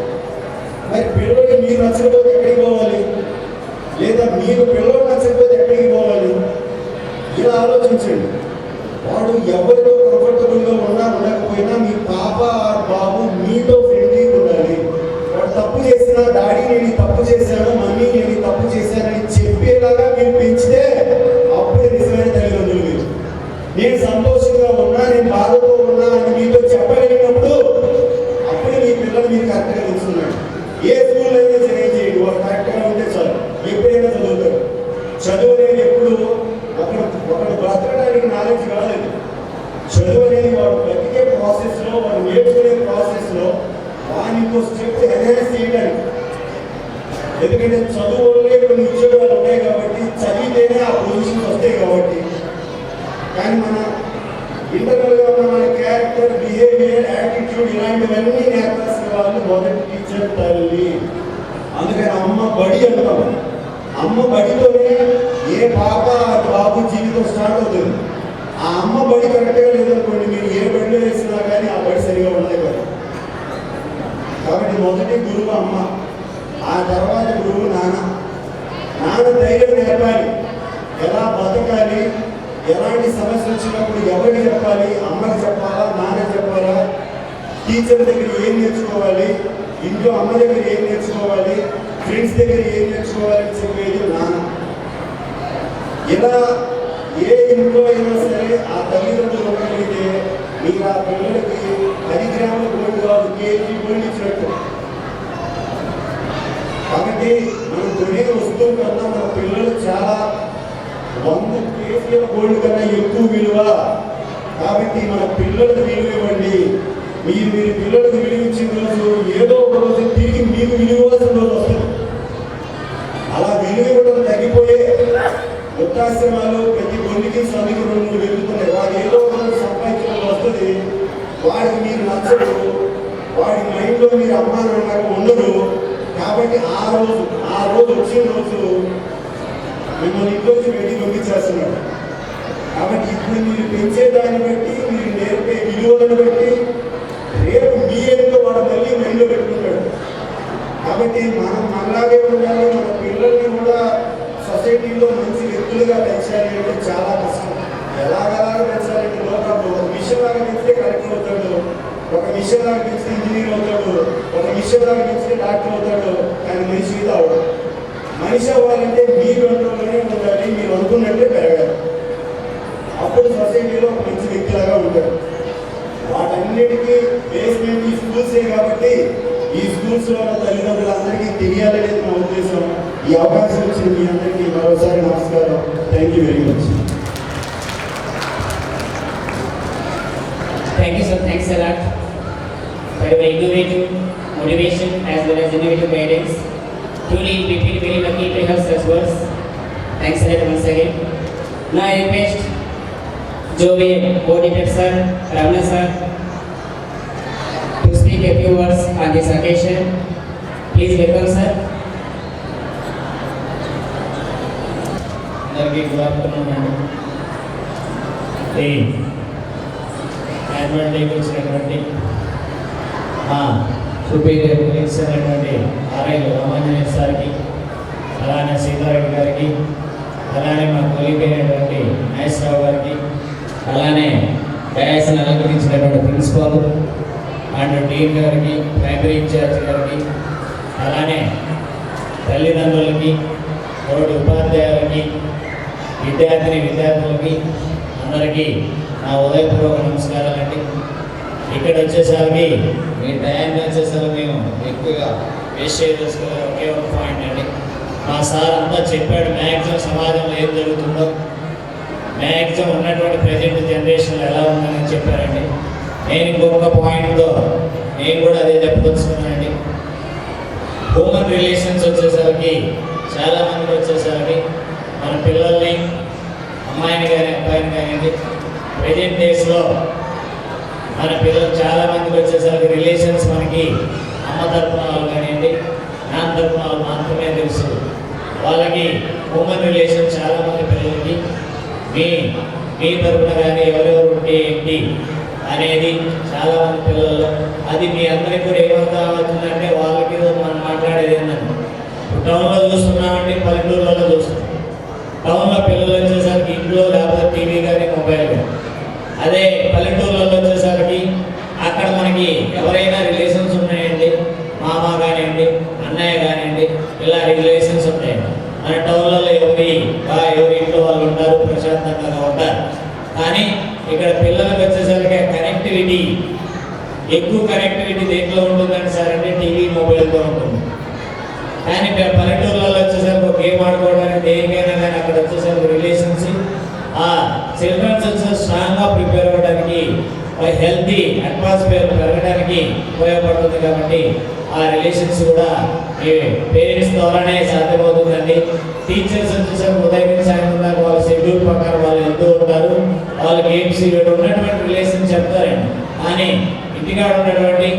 మరి పిల్లలకి మీరు నచ్చకపోతే ఎక్కడికి పోవాలి? లేదా మీరు పిల్లలు నచ్చకపోతే ఎక్కడికి పోవాలి? ఇలా ఆలోచించండి. వాడు ఎవరితో కంఫర్టబుల్గా ఉన్నా ఉండకపోయినా మీ పాప బాబు మీతో ఫ్రెండ్లీగా ఉండాలి. వాడు తప్పు చేసినా, డాడీ నేను తప్పు చేశాను, మమ్మీ నేను తప్పు చేశానని చెప్పేలాగా మీరు పెంచితే అప్పుడే నిజమైన తల్లిదండ్రులు మీరు. నేను సంతోషంగా ఉన్నా, నేను బాధతో ఉన్నా అని మీతో చెప్పగలిగినప్పుడు అప్పుడే మీ పిల్లలు మీరు కరెక్ట్గా తెలుసుకున్నాడు. ఏ స్కూల్లో అయినా జాయిన్ చేయండి, వాడు కరెక్ట్గా ఉంటే చాలు, ఎప్పుడైనా చదువుతారు. చదువు అనేది ఎప్పుడు ఒకడు బ్రతకడానికి నాలెడ్జ్ కాలేదు. చదువు అనేది వాడు బ్రతికే ప్రాసెస్లో, వాడు నేర్చుకునే ప్రాసెస్లో వాడిని ఇంకో స్టెప్ ఎన్హాన్స్ చేయడానికి. ఎందుకంటే చదువు వల్లే కొన్ని ఉద్యోగాలు ఉన్నాయి కాబట్టి, చదివితేనే ఆ పొజిషన్స్ వస్తాయి కాబట్టి. కానీ మన ఇంటర్నల్గా ఉన్న మన క్యారెక్టర్, బిహేవియర్, యాటిట్యూడ్ ఇలాంటివన్నీ నేర్పాల్సిన వాళ్ళు మొదటి టీచర్ తల్లి. అందుకని అమ్మ బడి అంటాం. అమ్మ బడితోనే ఏ పాప బాబు జీవితం స్టార్ట్ అవుతుంది. ఆ అమ్మ బడి కరెక్ట్గా లేదనుకోండి, మీరు ఏ బడిలో వేసినా కానీ ఆ బడి సరిగా ఉండదు కదా. కాబట్టి మొదటి గురువు అమ్మ, ఆ తర్వాత గురువు నాన్న. నాన్న ధైర్యం నేర్పాలి, ఎలా బతకాలి, ఎలాంటి సమస్య వచ్చినప్పుడు ఎవరికి చెప్పాలి, అమ్మకి చెప్పాలా, నాన్నకి చెప్పాలా, టీచర్ దగ్గర ఏం నేర్చుకోవాలి, ఇంట్లో అమ్మ దగ్గర ఏం నేర్చుకోవాలి, ఫ్రెండ్స్ దగ్గర ఏం నేర్చుకోవాలని చెప్పేది నాన్న. ఇలా ఏ ఇంట్లో అయినా సరే ఆ తల్లిదండ్రులు ఉండగలిగితే మీరు ఆ పిల్లలకి 10 గ్రాముల గోల్డ్ కాదు, కేజీ గోల్డ్ ఇచ్చినట్టు. కాబట్టి మనం కొనే వస్తువు కన్నా మన పిల్లలు చాలా 100 కేజీల గోల్డ్ కన్నా ఎక్కువ విలువ. కాబట్టి మన పిల్లలకు విలువ ఇవ్వండి. మీరు పిల్లలకు విలువ ఇచ్చిన రోజు ఏదో ఒక రోజు తిరిగి మీకు విలువవలసిన రోజు వస్తుంది. అలా విలువ ఇవ్వడం తగ్గిపోయే వృద్ధాశ్రమాలు ప్రతి కొన్నికి సమికి 2-3 వెళ్తున్నాయి. వాడు ఏదో ఒక రోజు సంపాదించడం వస్తుంది, వాడికి మీరు నచ్చడు, వాడి మైండ్లో మీరు అమ్మా నాన్న ఉండదు. కాబట్టి ఆ రోజు వచ్చిన రోజు మిమ్మల్ని ఇంట్లోంచి బయటికి పంపించేస్తున్నాడు. కాబట్టి ఇప్పుడు మీరు పెంచే దాన్ని బట్టి, మీరు నేర్పే విలువలను బట్టి రేపు మీ ఏదో వాడు మళ్ళీ మైండ్లో పెట్టుకుంటాడు. కాబట్టి మనం మనలాగే ఉండాలి. మన పిల్లల్ని కూడా సొసైటీలో మంచి వ్యక్తులుగా పెంచాలి అంటే చాలా కష్టం. ఎలాగలాగా పెంచాలంటే లోకంలో ఒక మిషన్ లాగా పెంచితే కలెక్టర్ అవుతాడు, ఒక మిషన్ లాగా పెంచితే ఇంజనీర్ అవుతాడు, ఒక మిషన్ లాగా పెంచితే డాక్టర్ అవుతాడు, కానీ మనిషి అవడం. మనిషి అవ్వాలంటే మీ కంట్రోల్లోనే ఉండాలి, మీరు అనుకున్నట్టే పెరగాలి. అప్పుడు సొసైటీలో ఒక మంచి వ్యక్తిలాగా ఉంటాడు. వాటన్నిటికీ బేస్మెంట్ ఈ స్కూల్సే కాబట్టి ఈ స్కూల్స్లో ఉన్న తల్లిదండ్రులందరికీ తెలియాలనేది నా ఉద్దేశం. ఈ అవకాశం ఇచ్చిన మీ అందరికీ మరోసారి నమస్కారం. Thank you very much. Thank you, sir. Thanks a lot for your innovative motivation as well as innovative guidance. Truly, we feel very lucky to have such words. Thanks a lot once again. Now I request Jovi coordinator sir, Ravana sir, to speak a few words on this occasion. Please welcome sir. అందరికీ good afternoon అండి. ఈ annual డేకి వచ్చినటువంటి మా superior colleagues అయినటువంటి RI Ramanjaneya సార్కి, అలానే సీతారెడ్డి గారికి, అలానే మా కొలీగ్ అయినటువంటి నాగేశ్వరరావు గారికి, అలానే డయాస్ని అలంకరించినటువంటి ప్రిన్సిపాల్ అండ్ డీన్ గారికి, ప్రైమరీ ఇన్ఛార్జ్ గారికి, అలానే తల్లిదండ్రులకి, తోటి ఉపాధ్యాయులకి, విద్యార్థులకి అందరికీ నా ఉదయపూర్వక నమస్కారాలండి. ఇక్కడ వచ్చేసరికి మీ టయాన్ని వచ్చేసరికి మేము ఎక్కువగా వేస్ట్ చేసుకునే ఒకే ఒక పాయింట్ అండి. మా సార్ అంతా చెప్పాడు మ్యాక్సిమం సమాజంలో ఏం జరుగుతుందో, మ్యాక్సిమం ఉన్నటువంటి ప్రజెంట్ జనరేషన్లో ఎలా ఉందని చెప్పారండి. నేను ఇంకొక పాయింట్తో నేను కూడా అదే చెప్పదలుచుకున్నానండి. హ్యూమన్ రిలేషన్స్ వచ్చేసరికి చాలామందికి వచ్చేసరికి మన పిల్లల్ని, అమ్మాయిని కానీ అబ్బాయిని కానివ్వండి, ప్రజెంట్ డేస్లో మన పిల్లలు చాలామందికి వచ్చేసరికి రిలేషన్స్ మనకి అమ్మ తరపున వాళ్ళు కానివ్వండి, నాన్న తరపున వాళ్ళు మాత్రమే తెలుసు. వాళ్ళకి హ్యూమన్ రిలేషన్ చాలామంది పిల్లలకి మీ తరపున కానీ ఎవరెవరు ఉంటే ఏంటి అనేది చాలామంది పిల్లలు, అది మీ అందరికీ కూడా ఏమర్థం అవుతుందంటే వాళ్ళకి మనం మాట్లాడేది ఏంటంటే టౌన్లో చూస్తున్నామంటే పల్లెటూరులలో చూస్తున్నాం. టౌన్లో పిల్లలు వచ్చేసరికి ఇంట్లో లేకపోతే టీవీ కానీ మొబైల్ కానీ, అదే పల్లెటూరులలో వచ్చేసరికి అక్కడ మనకి ఎవరైనా రిలేషన్స్ ఉన్నాయండి, మామ కానివ్వండి, అన్నయ్య కానివ్వండి, ఇలా రిలేషన్స్ ఉంటాయండి. మన టౌన్లలో ఎవరి ఇంట్లో వాళ్ళు ఉంటారు, ప్రశాంతంగా ఉంటారు. కానీ ఇక్కడ పిల్లలకు వచ్చేసరికి కనెక్టివిటీ, ఎక్కువ కనెక్టివిటీ దేంట్లో ఉంటుందంటే సార్ అంటే టీవీ మొబైల్తో ఉంటుంది. కానీ పల్లెటూరులలో వచ్చేసరికి ఒక గేమ్ ఆడుకోవడానికి దేనికైనా కానీ అక్కడ వచ్చేసరికి రిలేషన్స్, ఆ చిల్డ్రన్స్ వచ్చేసరికి స్ట్రాంగ్గా ప్రిపేర్ అవ్వడానికి, హెల్తీ అట్మాస్ఫియర్ పెరగడానికి ఉపయోగపడుతుంది. కాబట్టి ఆ రిలేషన్స్ కూడా పేరెంట్స్ ద్వారానే సాధ్యమవుతుందండి. టీచర్స్ వచ్చేసరికి ఉదయం నుంచి సాయంత్రం దాకా వాళ్ళ షెడ్యూల్ ప్రకారం వాళ్ళు వెళ్తూ ఉంటారు. వాళ్ళ గేమ్స్ ఇక్కడ ఉన్నటువంటి రిలేషన్ చెప్తారండి. కానీ ఇంటికాడ ఉన్నటువంటి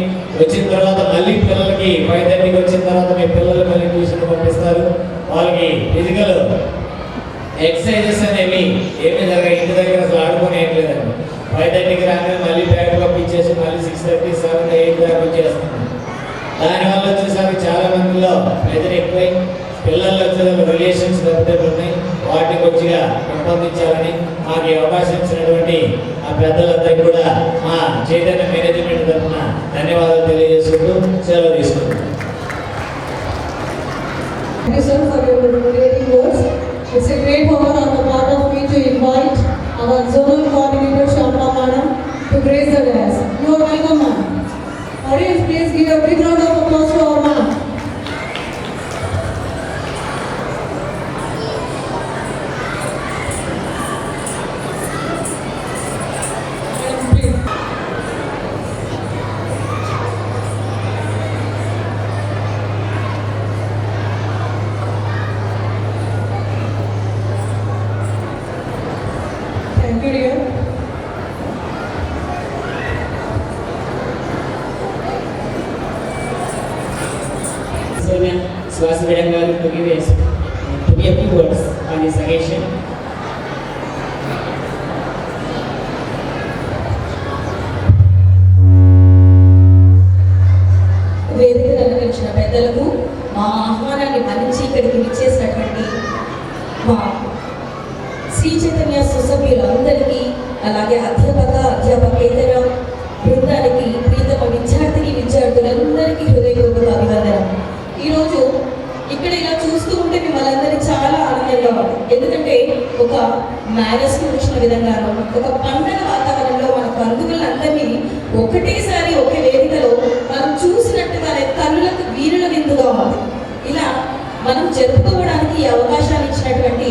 వచ్చిన తర్వాత మళ్ళీ పిల్లలకి 5:30కి వచ్చిన తర్వాత మీ పిల్లలు మళ్ళీ ట్యూషన్ పంపిస్తారు. వాళ్ళకి ఫిజికల్ ఎక్సర్సైజెస్ అనేవి ఏమీ జరగాయి, ఇంటి దగ్గర అసలు ఆడుకోనేయట్లేదండి. 5:30కి రాగానే మళ్ళీ బ్యాగ్ పంపించేసి మళ్ళీ 6:30, 7, 8 దాకా వచ్చేస్తున్నాం. దానివల్ల వచ్చేసరికి చాలా మందిలో ప్రెజర్ ఎక్కువై పిల్లల్లో వచ్చేసరికి రిలేషన్స్ దెబ్బతింటున్నాయి. వాటిని కొద్దిగా పెంపొందించాలని మాకు ఈ అవకాశం ఇచ్చినటువంటి ఆ పెద్దలందరికీ కూడా మా చైతన్య మేనేజ్మెంట్ తరఫున ధన్యవాదాలు తెలియజేసుకుంటూ సెలవు తీసుకుంటాం. Thank you, sir, for your motivating words. It's a great honor on the part of me to invite our zonal coordinator, Shamla Madam, to grace the dais. You are welcome, ma'am. Audience, please give a big round of applause to our ma'am. Thank you, dear. Swasi Madam garu to give a few words on this occasion. వేదికను అలంకరించిన పెద్దలకు, మా ఆహ్వానాన్ని మన్నించి ఇక్కడికి విచ్చేసినటువంటి మా శ్రీ చైతన్య సుసభ్యులందరికీ, అలాగే అధ్యాపకేతర బృందానికి, ప్రీతమ విద్యార్థులందరికీ హృదయపూర్వక అభివందనం. ఈరోజు ఇక్కడ ఇలా చూస్తూ ఉంటే మిమ్మల్ని అందరినీ చాలా ఆనందంగా ఉంది. ఎందుకంటే ఒక మ్యారేజ్కి వచ్చిన విధంగాను, ఒక పండగ వాతావరణంలో మన బంధువులందరినీ ఒకటేసారి ఒకే వేదికలో మనం చూసినట్టుగానే కన్నులకు వీరుల విందుగా ఉంది. ఇలా మనం జరుపుకోవడానికి ఈ అవకాశాన్ని ఇచ్చినటువంటి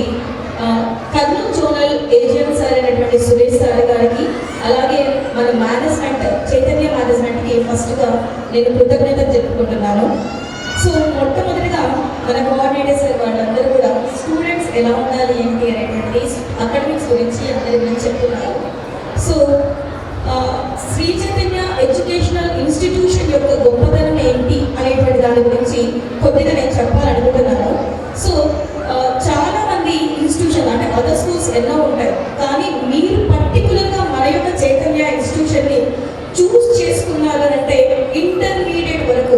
కర్నూలు జోనల్ ఏజిఎం సార్ అయినటువంటి సురేష్ సార్ గారికి, అలాగే మన మేనేజ్ అందరికీ ఫస్ట్గా నేను కృతజ్ఞత చెప్పుకుంటున్నాను. సో మొట్టమొదటిగా మన కోఆర్డినేటర్స్ వాళ్ళందరూ కూడా స్టూడెంట్స్ ఎలా ఉండాలి ఏంటి అనేటువంటి అకాడమిక్స్ గురించి అందరి గురించి చెప్తున్నారు. So Sri Chaitanya educational institution యొక్క గొప్పతనం ఏంటి అనేటువంటి దాని గురించి కొద్దిగా నేను చెప్పాలనుకుంటున్నాను. సో చాలా మంది ఇన్స్టిట్యూషన్ అంటే అదర్ స్కూల్స్ ఎన్నో ఉంటాయి, కానీ మీరు పర్టికులర్గా మన యొక్క చైతన్య ఇన్స్టిట్యూషన్ని చూస్ చేసుకున్నారు అంటే ఇంటర్మీడియట్ వరకు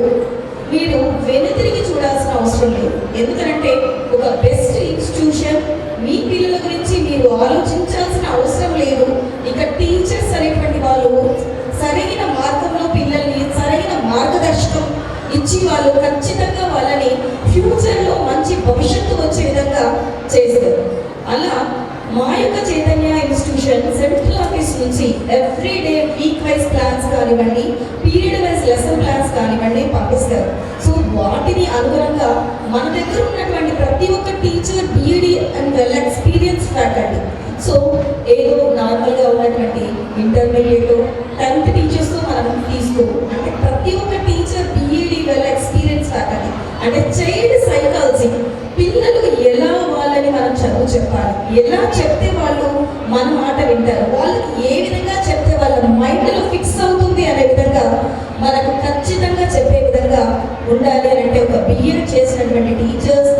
మీరు వెనుతిరిగి చూడాల్సిన అవసరం లేదు. ఎందుకంటే ఒక బెస్ట్ ఇన్స్టిట్యూషన్, మీ పిల్లల గురించి మీరు ఆలోచించాల్సిన అవసరం లేదు. ఇక టీచర్స్ అనేటువంటి వాళ్ళు సరైన మార్గంలో పిల్లల్ని సరైన మార్గదర్శకం ఇచ్చి వాళ్ళు ఖచ్చితంగా వాళ్ళని ఫ్యూచర్లో మంచి భవిష్యత్తు వచ్చే విధంగా చేస్తారు. అలా మా యొక్క చైతన్య ఇన్స్టిట్యూషన్ సెంట్రల్ ఆఫీస్ నుంచి ఎవ్రీడే వీక్ వైజ్ ప్లాన్స్ కానివ్వండి, పీరియడ్ వైజ్ లెసన్ ప్లాన్స్ కానివ్వండి పంపిస్తారు. సో వాటిని అనుగుణంగా మన దగ్గర ఉన్నటువంటి ప్రతి ఒక్క teacher BEd and well experience faculty. So ఏదో నార్మల్గా ఉన్నటువంటి ఇంటర్మీడియట్ 10th టీచర్స్తో మనం తీసుకోము. అంటే ప్రతి ఒక్క teacher BEd well experience faculty. అంటే చైల్డ్ సైకాలజీ, పిల్లలు ఎలా వాళ్ళని మనం చదువు చెప్పాలి, ఎలా చెప్తే వాళ్ళు మన మాట వింటారు, వాళ్ళకి ఏ విధంగా చెప్తే వాళ్ళ మైండ్లో ఫిక్స్ అవుతుంది అనే విధంగా మనకు ఖచ్చితంగా చెప్పే విధంగా ఉండాలి అని అంటే ఒక బిఎడ్ చేసినటువంటి టీచర్స్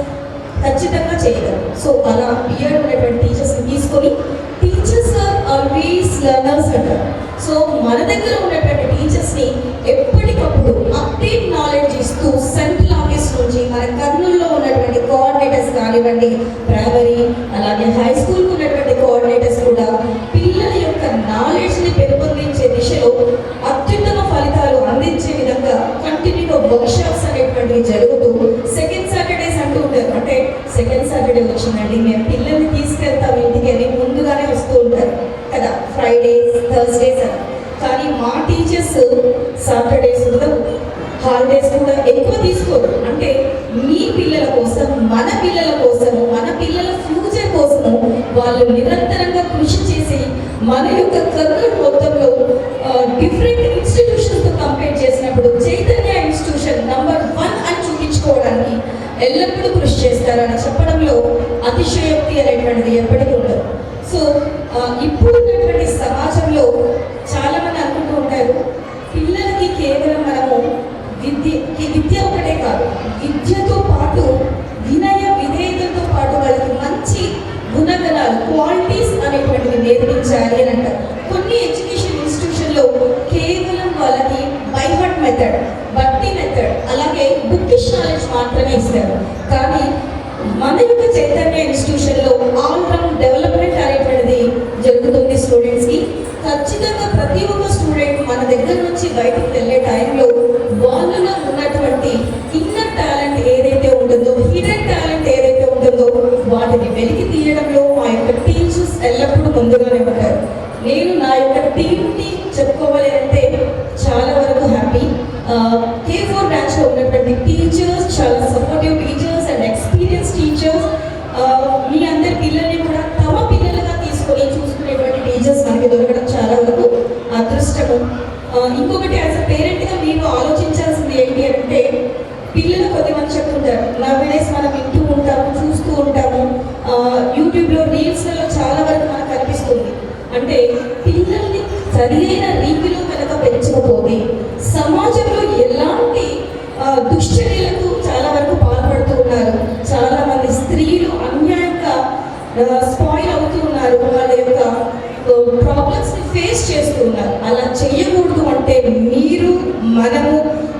ఖచ్చితంగా చేయగలరు. సో అలా బిఎడ్ ఉన్నటువంటి టీచర్స్ని తీసుకొని టీచర్స్ ఆర్ ఆల్వేస్ లెర్నర్స్ అంటారు. సో మన దగ్గర ఉన్నటువంటి టీచర్స్ని ఎప్పటికప్పుడు అప్డేట్ నాలెడ్జ్ ఇస్తూ సెంట్రల్ ఆఫీస్ నుంచి మన కర్నూలులో ఉన్నటువంటి కోఆర్డినేటర్స్ కానివ్వండి, ప్రైమరీ అలాగే హై స్కూల్కి ఉన్నటువంటి కోఆర్డినేటర్స్ కూడా పిల్లల యొక్క నాలెడ్జ్ని పెంపొందించే దిశలో అత్యుత్తమ ఫలితాలు అందించే విధంగా కంటిన్యూగా వర్క్షాప్స్ అనేటువంటివి జరుగుతూ సెకండ్ సాటర్డేస్ అంటూ ఉంటారు. అంటే సెకండ్ సాటర్డే వచ్చిందండి మేము పిల్లల్ని తీసుకెళ్తాం ఇంటికి అని ముందుగానే వస్తూ ఉంటారు కదా, ఫ్రైడేస్ థర్స్డేస్ అని. కానీ మా టీచర్స్ సాటర్డేస్ కూడా హాలిడేస్ కూడా ఎక్కువ తీసుకోరు. అంటే మీ పిల్లల కోసం, మన పిల్లల కోసము, మన పిల్లల ఫ్యూచర్ కోసము వాళ్ళు నిరంతరంగా కృషి చేసి మన యొక్క కర్నూలు మొత్తంలో డిఫరెంట్ ఇన్స్టిట్యూషన్స్తో కంపేర్ చేసినప్పుడు చైతన్య ఇన్స్టిట్యూషన్ నంబర్ 1 అని చూపించుకోవడానికి ఎల్లప్పుడూ కృషి చేస్తారని చెప్పడంలో అతిశయోక్తి అనేటువంటిది ఎప్పటికీ ఉండదు. సో ఇప్పుడు ఉన్నటువంటి సమాజంలో చాలా మంది అనుకుంటూ ఉంటారు పిల్లలకి కేవలం మనము విద్య ఒకటే కాదు, విద్యతో పాటు వినయ విధేయతతో పాటు వాళ్ళకి మంచి గుణగణాలు క్వాలిటీస్ అనేటువంటివి నేర్పించాలి అని అంటారు. కొన్ని ఎడ్యుకేషన్ ఇన్స్టిట్యూషన్లో కేవలం వాళ్ళకి బైహార్ట్ మెథడ్, బట్టి మెథడ్, అలాగే బుక్కిష్ నాలెడ్జ్ మాత్రమే ఇస్తారు. కానీ మన యొక్క చైతన్య ఇన్స్టిట్యూషన్లో ఆల్ రౌండ్ డెవలప్మెంట్ అనేటువంటిది జరుగుతుంది స్టూడెంట్స్కి. ఖచ్చితంగా ప్రతి ఒక్క స్టూడెంట్ మన దగ్గర నుంచి బయటకు వెళ్ళే టైంలో వాళ్ళలో ఉన్నటువంటి ఇన్నర్ టాలెంట్ ఏదైతే ఉంటుందో, హిడెన్ టాలెంట్ ఏదైతే ఉంటుందో వాటిని వెలికి తీయడంలో మా యొక్క టీచర్స్ ఎల్లప్పుడూ ముందుగానే ఉంటారు. నేను నా యొక్క టీంని చెప్పుకోవాలి అంటే చాలా వరకు హ్యాపీ. K4 బ్రాంచ్లో ఉన్నటువంటి టీచర్స్ చాలా supportive teachers and experience teachers. మీ అందరి పిల్లల్ని కూడా తమ పిల్లలుగా తీసుకొని చూసుకునేటువంటి టీచర్స్ మనకి దొరకడం చాలా వరకు అదృష్టము. ఇంకొకటి యాజ్ అ పేరెంట్గా మీరు ఆలోచించాల్సింది ఏంటి అంటే పిల్లలు కొద్దిమంది చెప్తుంటారు, నవ్వేడేసి మనం వింటూ ఉంటాము, చూస్తూ ఉంటాము, యూట్యూబ్లో రీల్స్లలో చాలా వరకు మనకు కనిపిస్తుంది. అంటే పిల్లల్ని సరైన రీతిలో కనుక పెంచకపోతే సమాజంలో ఎలాంటి దుశ్చర్యలకు చాలా వరకు పాల్పడుతూ ఉన్నారు. చాలా మంది స్త్రీలు అన్యాయంగా స్పాయిల్ అవుతూ ఉన్నారు, వాళ్ళ యొక్క ప్రాబ్లమ్స్ని ఫేస్ చేస్తూ ఉన్నారు. అలా చెయ్యకూడదు అంటే మీరు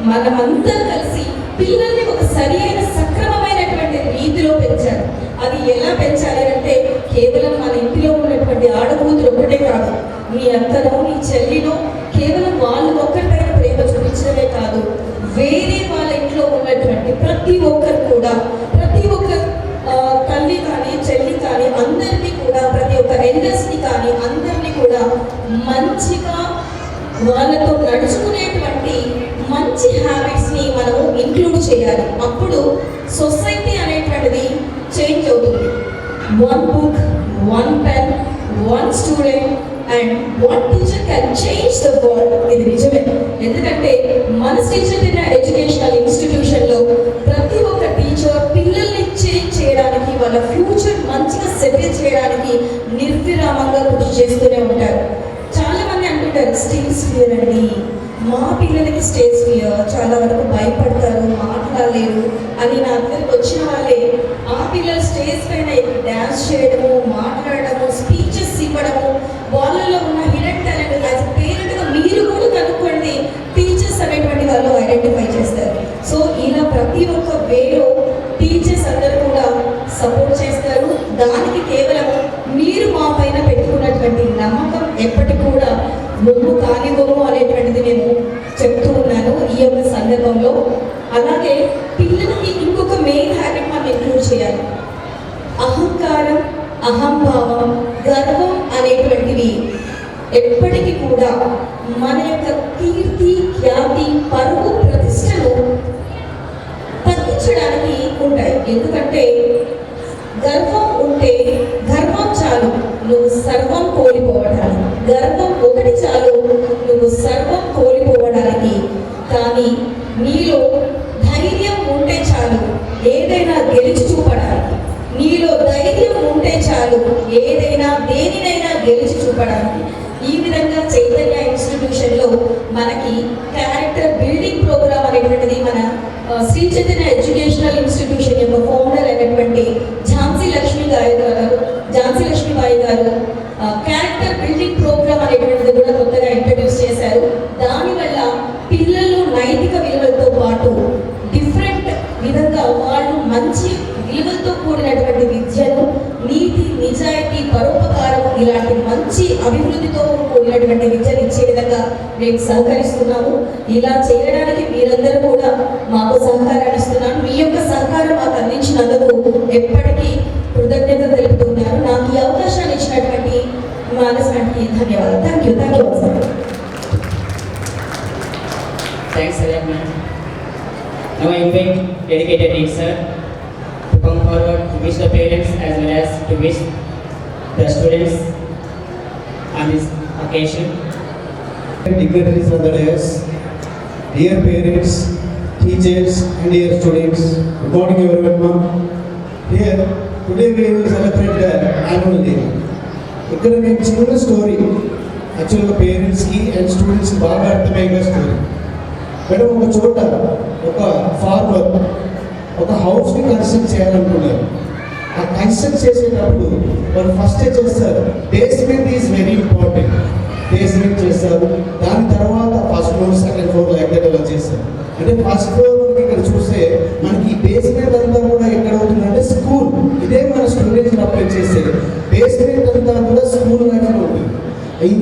మనమంతా కలిసి పిల్లల్ని ఒక సరి అయిన సక్రమమైనటువంటి రీతిలో పెంచాలి. అది ఎలా పెంచాలి అంటే కేవలం మన ఇంటిలో ఉన్నటువంటి ఆడకూతురు ఒకటే కాదు, మీ అక్కనో మీ చెల్లినో కేవలం వాళ్ళు ఒక్కరిపైన ప్రేమ చూపించడమే కాదు, వేరే వాళ్ళ ఇంట్లో ఉన్నటువంటి ప్రతి ఒక్కరు కూడా, ప్రతి ఒక్క తల్లి కానీ చెల్లి కానీ అందరినీ కూడా, ప్రతి ఒక్క ఎల్డర్స్ని కానీ అందరినీ కూడా మంచిగా వాళ్ళతో నడుచుకునేటువంటి మంచి హ్యాబిట్స్ని మనము ఇంక్లూడ్ చేయాలి. అప్పుడు సొసైటీ అనేటువంటిది చేంజ్ అవుతుంది. 1 book, 1 pen, 1 student, and what teacher can change the world. ఇది నిజమే, ఎందుకంటే మన శ్రీ చైతన్య ఎడ్యుకేషనల్ ఇన్స్టిట్యూషన్లో ప్రతి ఒక్క టీచర్ పిల్లల్ని చేంజ్ చేయడానికి, వాళ్ళ ఫ్యూచర్ మంచిగా సెటిల్ చేయడానికి నిర్విరామంగా కృషి చేస్తూనే ఉంటారు. చాలా మంది అంటుంటారు స్టేజ్ ఫియర్ అండి, మా పిల్లలకి స్టేజ్ ఫియర్, చాలా వరకు భయపడతారు, మాట్లాడలేరు అని నా దగ్గరికి వచ్చిన వాళ్ళే ఆ పిల్లలు స్టేజ్ పైన డ్యాన్స్ చేయడము, మాట్లాడడము, స్పీచెస్ ఇవ్వడము, వాళ్ళలో ఉన్న హిడెన్ టాలెంట్ యాజ్ పేరెంట్గా మీరు కూడా కనుక్కోండి, టీచర్స్ అనేటువంటి వాళ్ళు ఐడెంటిఫై చేస్తారు. సో ఇలా ప్రతి ఒక్క వేలో టీచర్స్ అందరూ కూడా సపోర్ట్ చేస్తారు. దానికి కేవలం మీరు మా పైన పెట్టుకున్నటువంటి నమ్మకం ఎప్పటికి కూడా నువ్వు కానివ్వము అనేటువంటిది నేను చెప్తూ ఉన్నాను ఈ యొక్క సందర్భంలో. అలాగే పిల్లలకి ఇంకొక మెయిన్ హ్యాబిట్ మనం ఇంక్లూడ్ చేయాలి. అహంకారం, అహంభావం, గర్వం అనేటువంటివి ఎప్పటికీ కూడా మన యొక్క కీర్తి, ఖ్యాతి, పరువు, ప్రతిష్టను తగ్గించడానికి ఉంటాయి. ఎందుకంటే గర్వం ఉంటే, గర్వం చాలు నువ్వు సర్వం కోల్పోవడానికి, గర్వం ఒకటి చాలు నువ్వు సర్వం కోల్పోవడానికి. కానీ నీలో ధైర్యం ఉంటే చాలు ఏదైనా గెలిచి చూపడానికి, నీలో ధైర్యం ఉంటే చాలు ఏదైనా దేనినైనా గెలిచి చూపడానికి. ఈ విధంగా చైతన్య ఇన్స్టిట్యూషన్లో మనకి క్యారెక్టర్ బిల్డింగ్ ప్రోగ్రామ్ అనేటువంటిది మన శ్రీ చైతన్య ఎడ్యుకేషనల్ ఇన్స్టిట్యూషన్ యొక్క ఫౌండర్ అయినటువంటి ఝాన్సీ లక్ష్మీబాయి గారు క్యారెక్టర్ బిల్డింగ్ ప్రోగ్రామ్ అనేటువంటిది కూడా కొత్తగా ఇంట్రడ్యూస్ చేశారు. దానివల్ల పిల్లలు నైతిక విలువలతో పాటు డిఫరెంట్ విధంగా వాళ్ళు మంచి విలువలతో కూడినటువంటి విద్యను, నీతి, నిజాయితీ, పరోపకారం ఇలాంటి మంచి అభివృద్ధితో కూడినటువంటి విద్యను ఇచ్చే విధంగా మేము సహకరిస్తున్నాము. ఇలా చేయడానికి మీరందరూ కూడా మాకు సహకారాన్ని ఇస్తున్నాను. మీ యొక్క సహకారం మాకు అందించినందుకు ఎప్పటికీ కృతజ్ఞత తెలుపుతున్నాను. నాకు ఈ అవకాశాన్ని ఇచ్చినటువంటి మానసానికి ధన్యవాదాలు. Thank you sir. Thanks a lot, ma'am. Now I invite dedicated teacher to come forward to wish the parents as well as to wish the students on this occasion. Dignitaries of the dais, dear parents, teachers and dear students, good morning everyone. Here, today we will celebrate the annual day. ఇక్కడ నేను చిన్న story యాక్చువల్గా పేరెంట్స్కి and స్టూడెంట్స్కి బాగా అర్థమయ్యే story. Madam, ఒక చోట ఒక ఫార్మర్ ఒక హౌస్ని కన్స్ట్రక్ట్ చేయాలనుకున్నారు. ఆ కన్స్ట్రక్ట్ చేసేటప్పుడు వాళ్ళు ఫస్ట్ చేస్తారు, basement is very important. Basement చేస్తారు, దాని తర్వాత first floor, second floor like that అలా చేస్తారు. అంటే ఫస్ట్ ఫ్లోర్ మనకి ఇక్కడ చూస్తే మనకి ఈ బేస్మెంట్ అంతా కూడా ఎక్కడ అవుతుందంటే స్కూల్. ఇదే మన స్టూడెంట్స్ అప్లై చేస్తే బేస్మెంట్ అంతా కూడా స్కూల్ లాగానే ఉంటుంది.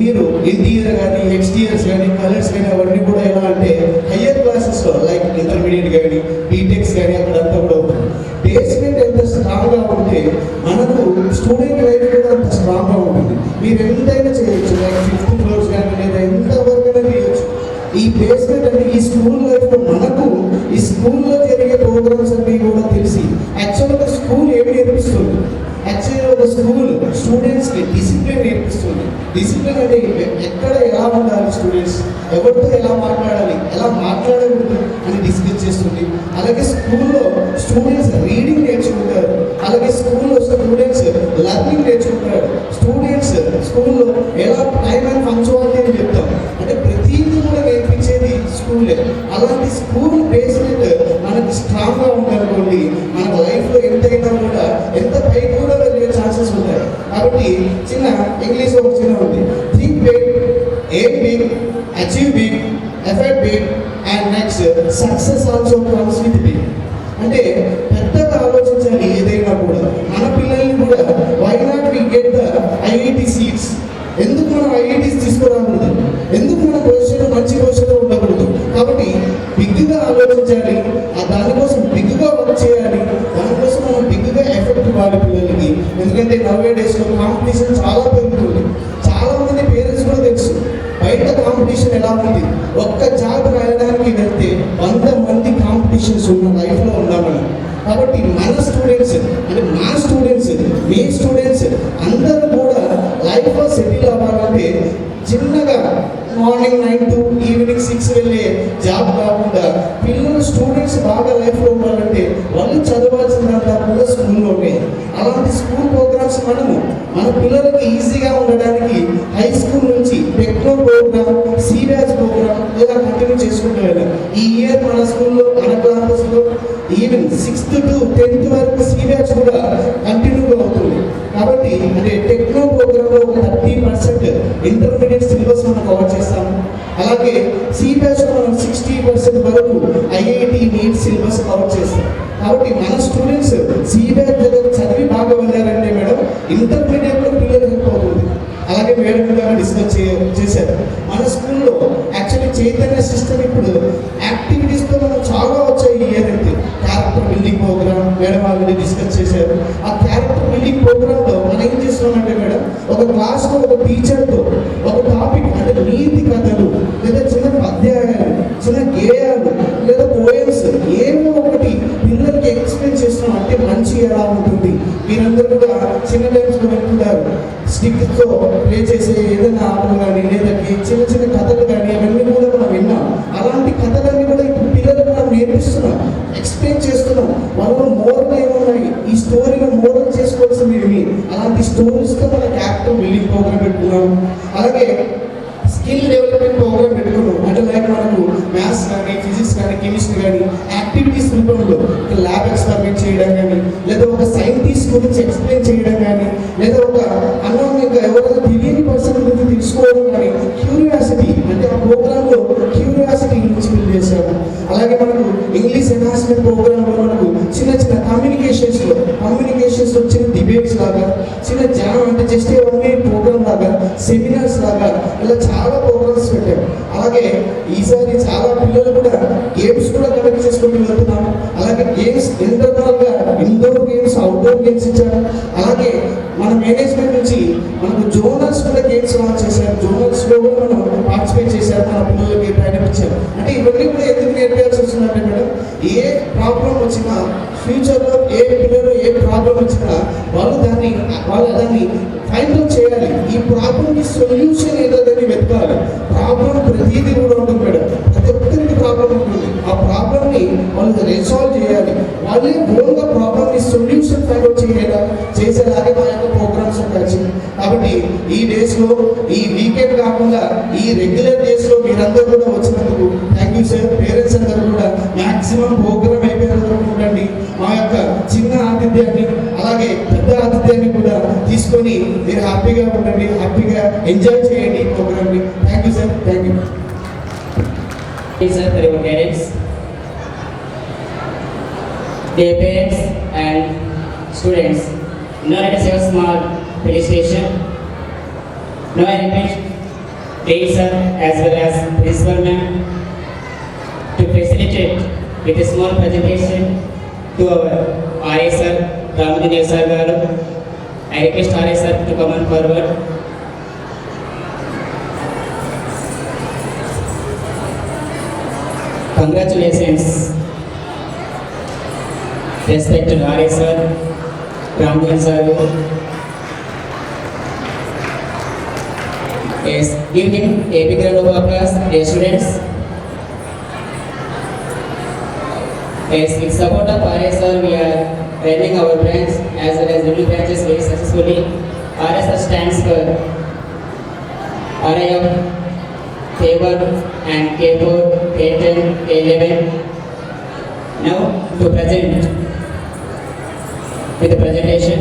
మీరు ఇంటీరియర్ కానీ, ఎక్స్టీరియర్స్ కానీ, కలర్స్ కానీ అవన్నీ కూడా ఎలా అంటే హయ్యర్ క్లాసెస్లో లైక్ ఇంటర్మీడియట్ కానీ, బీటెక్స్ కానీ అక్కడంతా కూడా ఉంటుంది. బేస్మెంట్ ఎంత స్ట్రాంగ్గా ఉంటే మనకు స్టూడెంట్ లైఫ్ కూడా అంత స్ట్రాంగ్గా ఉంటుంది. మీరు ఎంతైనా చేయొచ్చు, లైక్ 5th ఫ్లోర్స్ కానీ లేదా ఎంతవరకు అయినా చేయొచ్చు. ఈ బేస్మెంట్ అంటే ఈ స్కూల్ లైఫ్లో మనకు ఈ స్కూల్లో జరిగే ప్రోగ్రామ్స్ అన్నీ కూడా తెలిసి యాక్చువల్గా స్కూల్ ఏమి నేర్పిస్తుంది, యాక్చువల్గా ఒక స్కూల్ స్టూడెంట్స్కి డిసిప్లిన్ నేర్పిస్తుంది. డిసిప్లిన్ అంటే ఎక్కడ ఎలా ఉండాలి, స్టూడెంట్స్ ఎవరితో ఎలా మాట్లాడాలి, ఎలా మాట్లాడకూడదు అని డిస్కస్ చేస్తుంది. అలాగే స్కూల్లో స్టూడెంట్స్ రీడింగ్ నేర్చుకుంటారు, అలాగే స్కూల్లో స్టూడెంట్స్ లర్నింగ్ నేర్చుకుంటారు. స్టూడెంట్స్ స్కూల్లో ఎలా టైం అండ్ పంక్చువాలిటీ అని చెప్తాం, అంటే ప్రతిదీ కూడా నేర్పించేది స్కూలే. అలాంటి స్కూల్ బేస్మెంట్ మనకి స్ట్రాంగ్గా ఉందనుకోండి, మన లైఫ్లో ఎంతైనా కూడా ఎంత పైకి కూడా వెళ్ళే ఛాన్సెస్ ఉంటాయి. కాబట్టి చిన్న ఇంగ్లీష్ ఒక చిన్న ఉంది, think big, aim big, achieve big, effort big and next success also comes with big. అంటే పెద్దగా ఆలోచించాలి ఏదైనా కూడా. మన పిల్లల్ని కూడా why not we get the IIT seats, ఎందుకు మనం ఐఐటీస్ తీసుకురాకూడదు, ఎందుకు మన పొజిషన్ మంచి పొజిషన్లో ఉండకూడదు. కాబట్టి బిగ్గా ఆలోచించాలి, దానికోసం బిగ్గా వర్క్ చేయాలి, దానికోసం మనం బిగ్గా ఎఫెక్ట్ ఇవ్వాలి పిల్లలకి. ఎందుకంటే నవ్వే డేస్లో కాంపిటీషన్ చాలా పెరుగుతుంది. చాలామంది పేరెంట్స్ కూడా తెలుసు బయట కాంపిటీషన్ ఎలా ఉంది. ఒక్క జాబ్ రాయడానికి వెళ్తే 100 మంది కాంపిటీషన్స్ ఉన్న లైఫ్లో ఉన్నామని. కాబట్టి మన స్టూడెంట్స్ అంటే మా స్టూడెంట్స్, మీ స్టూడెంట్స్ అందరూ కూడా లైఫ్లో సెటిల్ అవ్వాలంటే మార్నింగ్ 9 to ఈవినింగ్ 6 వెళ్ళే జాబ్ కాకుండా పిల్లలు స్టూడెంట్స్ బాగా లైఫ్లో ఉండాలంటే వాళ్ళు చదవాల్సిందంతా కూడా స్కూల్లోనే. అలాంటి స్కూల్ ప్రోగ్రామ్స్ మన పిల్లలకి ఈజీగా ఉండడానికి హై స్కూల్ నుంచి టెక్నో ప్రోగ్రామ్, సిబ్యాచ్ ప్రోగ్రామ్ ఇలా కంటిన్యూ చేసుకుంటూ వెళ్ళాం. ఈ ఇయర్ మన స్కూల్లో మన క్యాంపస్లో ఈవెన్ 6th to 10th వరకు సిబ్యాచ్ కూడా కంటిన్యూగా అవుతుంది. కాబట్టి అంటే టెక్నో ప్రోగ్రామ్లో ఒక 30% ఇంటర్మీడియట్ సిలబస్ మనం కవర్ చేస్తాము. అలాగే సిబ్యాచ్లో మనం 60% వరకు ఐఐటి నీట్ సిలబస్ కవర్ చేస్తాం. కాబట్టి మన స్టూడెంట్స్ సిబ్యాచ్ దగ్గర చదివి బాగా వెళ్ళారంటే మేడం ఇంటర్మీడియట్లో పిల్లలు హెల్ప్ అవుతుంది. అలాగే మేడం గారు డిస్కస్ చేశారు. మన స్కూల్లో యాక్చువల్లీ చైతన్య సిస్టమ్ ఇప్పుడు యాక్టివిటీస్తో మనం చాలా వచ్చాయి. ఈ ఇయర్ అయితే character building program madam already discuss చేశారు. ఆ క్యారెక్టర్ బిల్డింగ్ ప్రోగ్రామ్లో మనం ఏం చేస్తున్నామంటే మేడం ఒక క్లాస్లో ఒక టీచర్తో ఒక టాపిక్ అంటే నీతి కథలు లేదా చిన్న పద్యాలు, చిన్న గేయాలు లేదా పోయమ్స్ ఏమో ఒకటి పిల్లలకి ఎక్స్ప్లెయిన్ చేస్తున్నాం అంటే మంచి ఎలా ఉంటుంది. మీరందరూ కూడా చిన్న టైమ్స్లో వింటున్నారు స్టిక్తో ప్లే చేసే ఏదైనా ఆటలు కానీ లేదా చిన్న చిన్న కథలు కానీ అవన్నీ కూడా మనం విన్నాం. అలాంటి కథలన్నీ కూడా ఇప్పుడు పిల్లలకు మనం నేర్పిస్తున్నాం, ఎక్స్ప్లెయిన్ చేస్తున్నాం. వాళ్ళు మోరల్ ఏమున్నాయి ఈ స్టోరీలో మోరల్ చేసుకోవాల్సింది ఏమి, అలాంటి స్టోరీస్తో మన క్యారెక్టర్ బిల్డింగ్ ప్రోగ్రామ్ పెట్టుకున్నాం. అలాగే స్కిల్ డెవలప్మెంట్ ప్రోగ్రామ్ పెట్టుకున్నాం. అంటే లైక్ మనకు మ్యాథ్స్ కానీ ఫిజిక్స్ కానీ కెమిస్ట్రీ కానీ యాక్టివిటీస్ రూపంలో ఒక ల్యాబ్ ఎక్స్పెరిమెంట్ చేయడం కానీ లేదా ఒక సైంటిస్ట్ గురించి ఎక్స్ప్లెయిన్ చేయడం కానీ లేదా ఒక ఇంకా ఎవరైనా తెలియని పర్సన్ గురించి తెలుసుకోవడం కానీ క్యూరియాసిటీ అంటే ఆ ప్రోగ్రాంలో క్యూరియాసిటీ గురించి బిల్డ్ చేశాము. అలాగే మనకు ఇంగ్లీష్ ఎన్హాన్స్మెంట్ ప్రోగ్రాంలో మనకు చిన్న చిన్న కమ్యూనికేషన్స్ చిన్న డిబేట్స్ లాగా చిన్న జామ్ అంటే జస్ట్ ఓన్లీ ప్రోగ్రామ్ లాగా సెమినార్స్ లాగా ఇలా చాలా ప్రోగ్రామ్స్ పెట్టాం. అలాగే ఈసారి చాలా పిల్లలు కూడా గేమ్స్ కూడా కండక్ట్ చేసుకుంటూ వెళ్తున్నాము. అలాగే గేమ్స్ ఇంటర్నల్గా ఇండోర్ గేమ్స్, అవుట్డోర్ గేమ్స్ ఇచ్చారు. అలాగే మన మేనేజ్మెంట్ నుంచి మనకు జోనల్స్ కూడా గేమ్స్ లాంచ్ చేశారు. జోనల్స్లో కూడా మనం పార్టిసిపేట్ చేశారు, మన పిల్లలకి ట్రైనింగ్ ఇచ్చారు. అంటే ఇవన్నీ కూడా ఎందుకు నేర్పించాల్సి వస్తుందంటే మేడం ఏ ప్రాబ్లం వచ్చినా ఫ్యూచర్లో ఏ పిల్లలు ఏ ప్రాబ్లం వచ్చినా వాళ్ళు దాన్ని ఫైండ్ అవుట్ చేయాలి. ఈ ప్రాబ్లంకి సొల్యూషన్ ఏదో దాన్ని వెతకాలి. ప్రాబ్లం ప్రతిదీ కూడా ఉంటుంది మేడం, ప్రతి ఒక్కరికి ప్రాబ్లం ఉంటుంది. ఆ ప్రాబ్లంని వాళ్ళు రిసాల్వ్ చేయాలి. వాళ్ళే ఓన్గా ప్రాబ్లంని సొల్యూషన్ ఫైండ్ అవుట్ చేసేలాగే మా యొక్క ప్రోగ్రామ్స్ ఉంటాయి. కాబట్టి ఈ డేస్లో ఈ వీకెండ్ కాకుండా ఈ రెగ్యులర్ డేస్లో మీరందరూ కూడా వచ్చినందుకు థ్యాంక్ యూ సార్. పేరెంట్స్ అందరూ కూడా మ్యాక్సిమం ప్రోగ్రామ్ అయిపోయినందుకు ఉండండి. మా యొక్క చిన్న ఆతిథ్యాన్ని అలాగే పెద్ద ఆతిథ్యాన్ని కూడా తీసుకొని మీరు హ్యాపీగా ఉండండి, హ్యాపీగా ఎంజాయ్ చేయండి ఈ ప్రోగ్రామ్ని. Thank you sir. Thank you. Sir, for your guidance. Dear parents and students, now let us have a small felicitation. Now I request Dean sir as well as Principal ma'am to facilitate with a small presentation to our RA sir, Ramanjan sir garu. I request RA sir to come on forward. Congratulations, respected RA sir, Ramanjan sir. Yes, give him a big round of applause, dear students. Yes, with support of RA sir, we are running our branch as well as little branches very successfully. RA sir stands for RA of Favor and K4, K10, K11. Now to present with the presentation.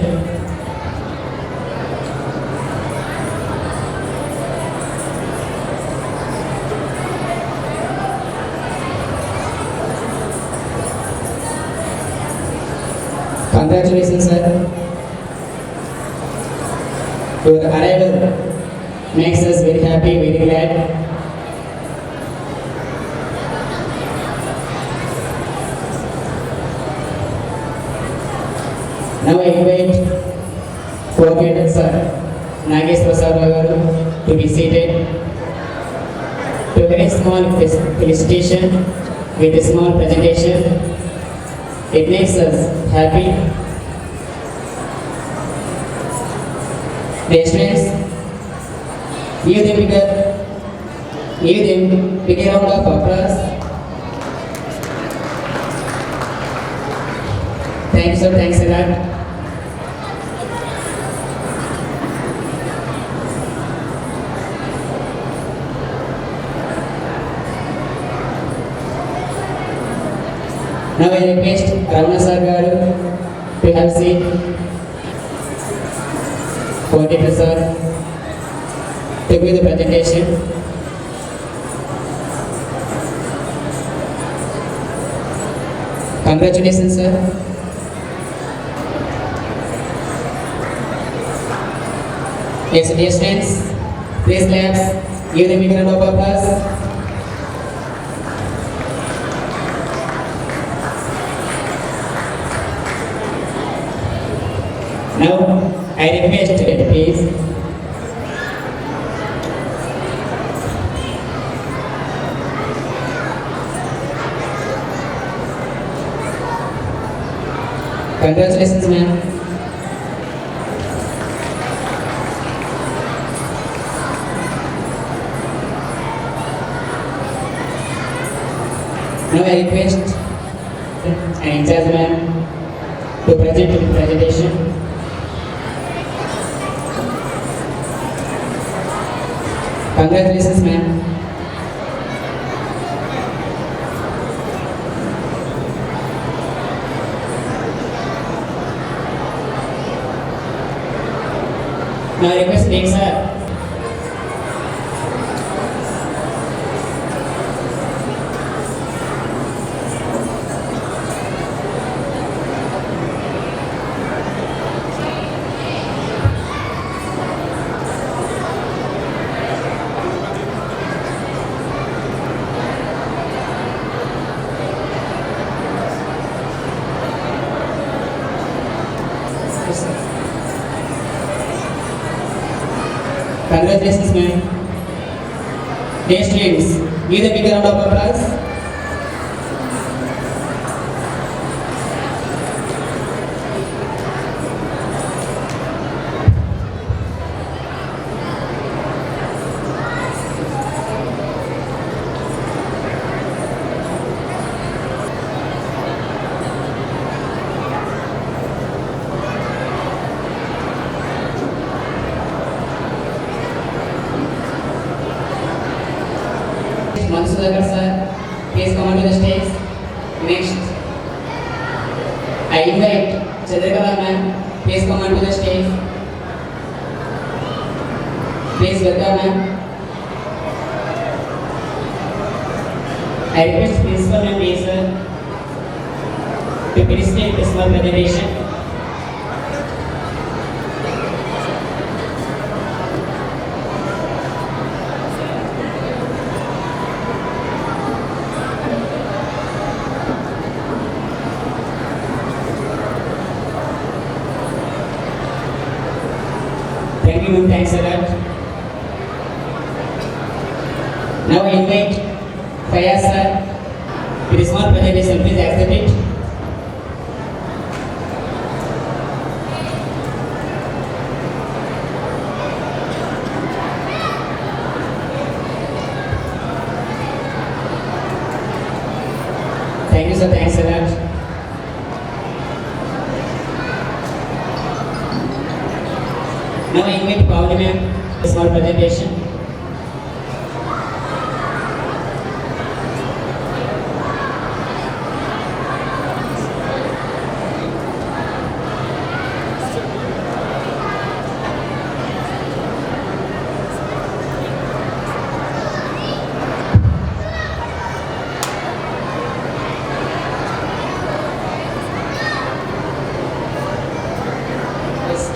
Congratulations sir. Your arrival makes us very happy, very glad. Now I invite co-coordinator sir Nagesh Prasad garu to be seated to a very small felicitation with a small presentation. It makes us happy. Dear students, give the bigger Give them big round of applause. Thanks sir, thanks a lot. Now I request Ravana sir garu to have seat. Coordinator sir to give the presentation. Congratulations sir. Yes, dear students, please clap. Give them a big round of applause. Now, I request that please congratulations ma'am. Now I request an in-charge ma'am to present the presentation. Congratulations, ma'am. Now I request Nick sir. Congratulations, ma'am. Dear students, give the big round of applause. Mansudhakar sir, please come on to the stage. Next, I invite Chandrakala ma'am, please come on to the stage. Please welcome ma'am. I request Principal ma'am please sir to participate in the small presentation. Thank you, ma'am. Thanks a lot. Now I invite Fayaz sir with a small presentation. Please accept it. Thank you, sir. Thanks a lot. Now I invite Pavani ma'am for a small presentation.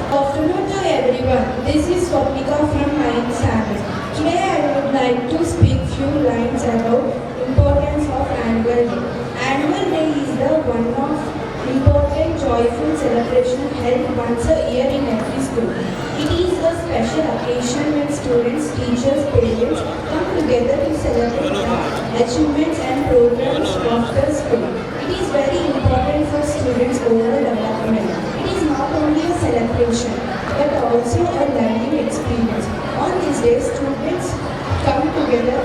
Good afternoon to everyone. This is Swapnika from 9th standard. Today I would like to speak few lines about importance of Annual Day. Annual Day is the one of important joyful celebration held once a year in every school. It is a special occasion when students, teachers, parents come together to celebrate the achievements and programs of the school. It is very important for students' overall development. It is not only a celebration but also a learning experience. On this day, students come together,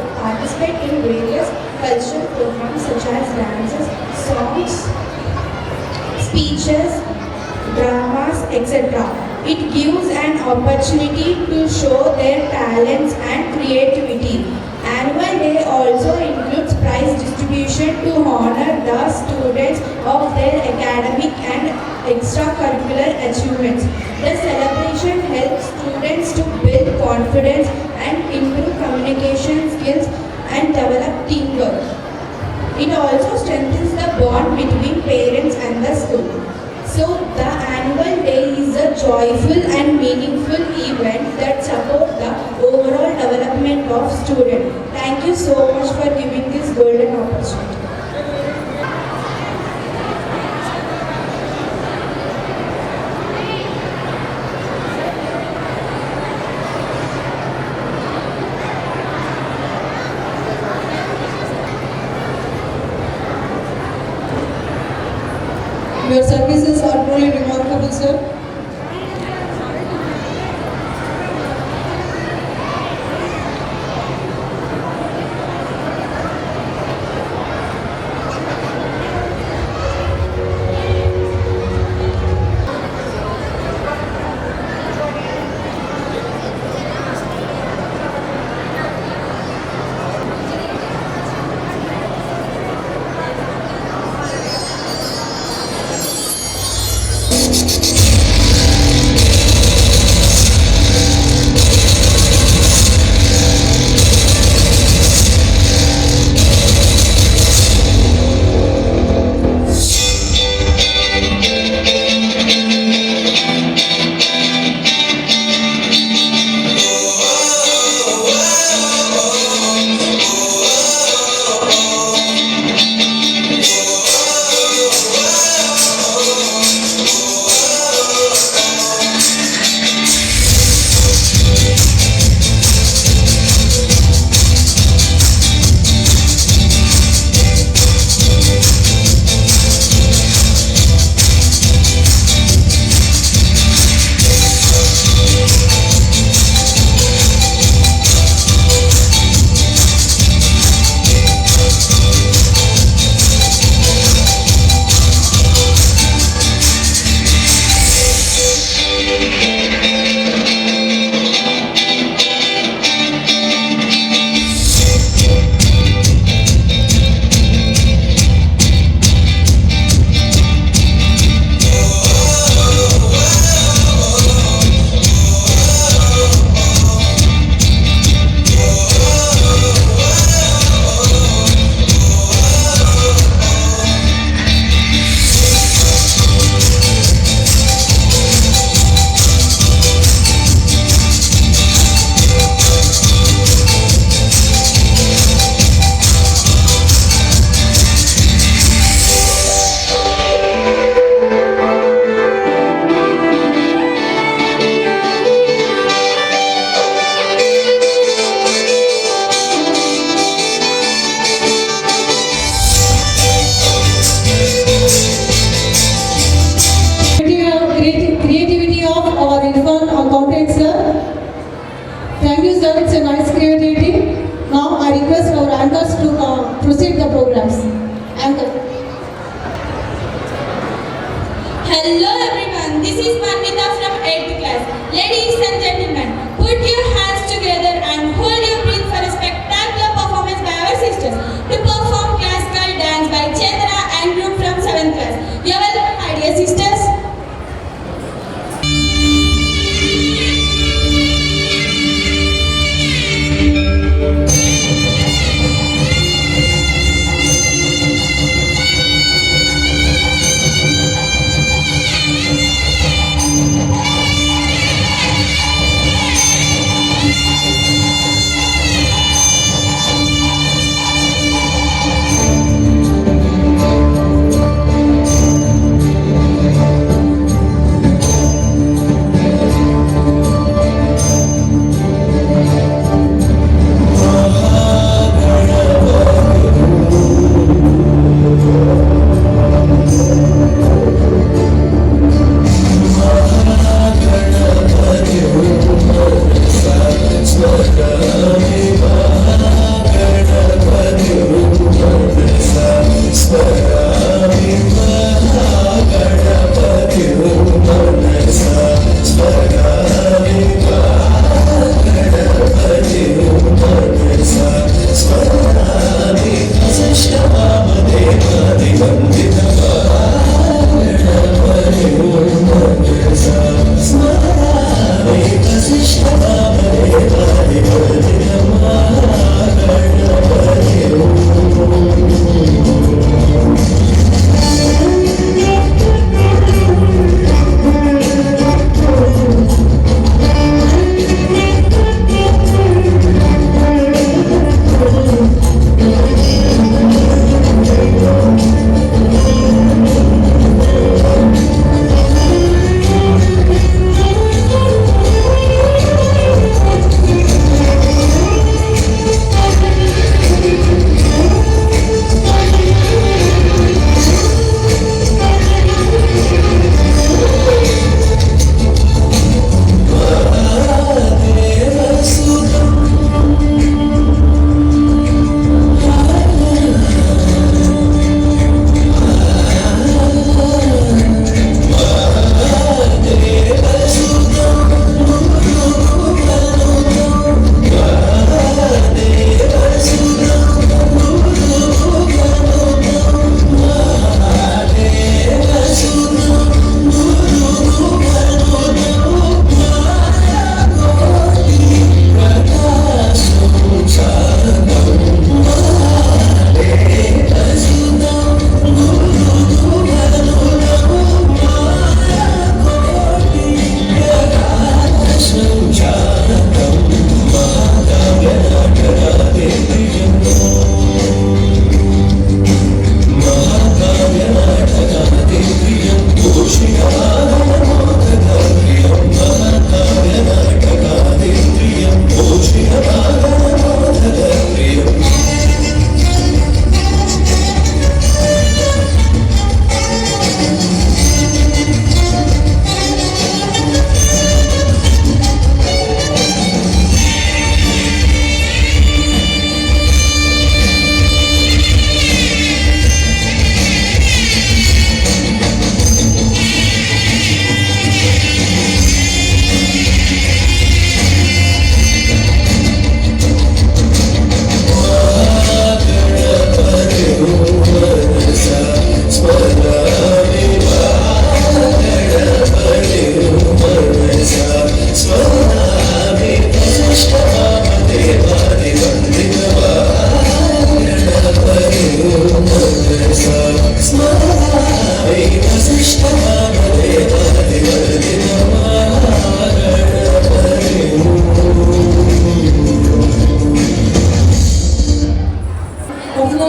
cultural programs such as dances, songs, speeches, dramas, etc. It gives an opportunity to show their talents and creativity. Annual Day also includes prize distribution to honor the students of their academic and extracurricular achievements. The celebration helps students to build confidence and improve communication skills and develop teamwork. It also strengthens the bond between parents and the school. So the annual day is a joyful and meaningful event that supports the overall development of students. Thank you so much for giving this golden opportunity. Your services are truly remarkable, sir. Creativity of our Irfan accountant, sir. Thank you, sir. It's a nice creativity. Now I request our anchors to proceed the programs. Anchor. Hello everyone, this is Manvita from 8th class. Ladies and gentlemen, put your hands together and hold your breath for a spectacular performance by our sisters to perform classical dance by Chetana and group from 7th class. You are welcome, my dear sisters.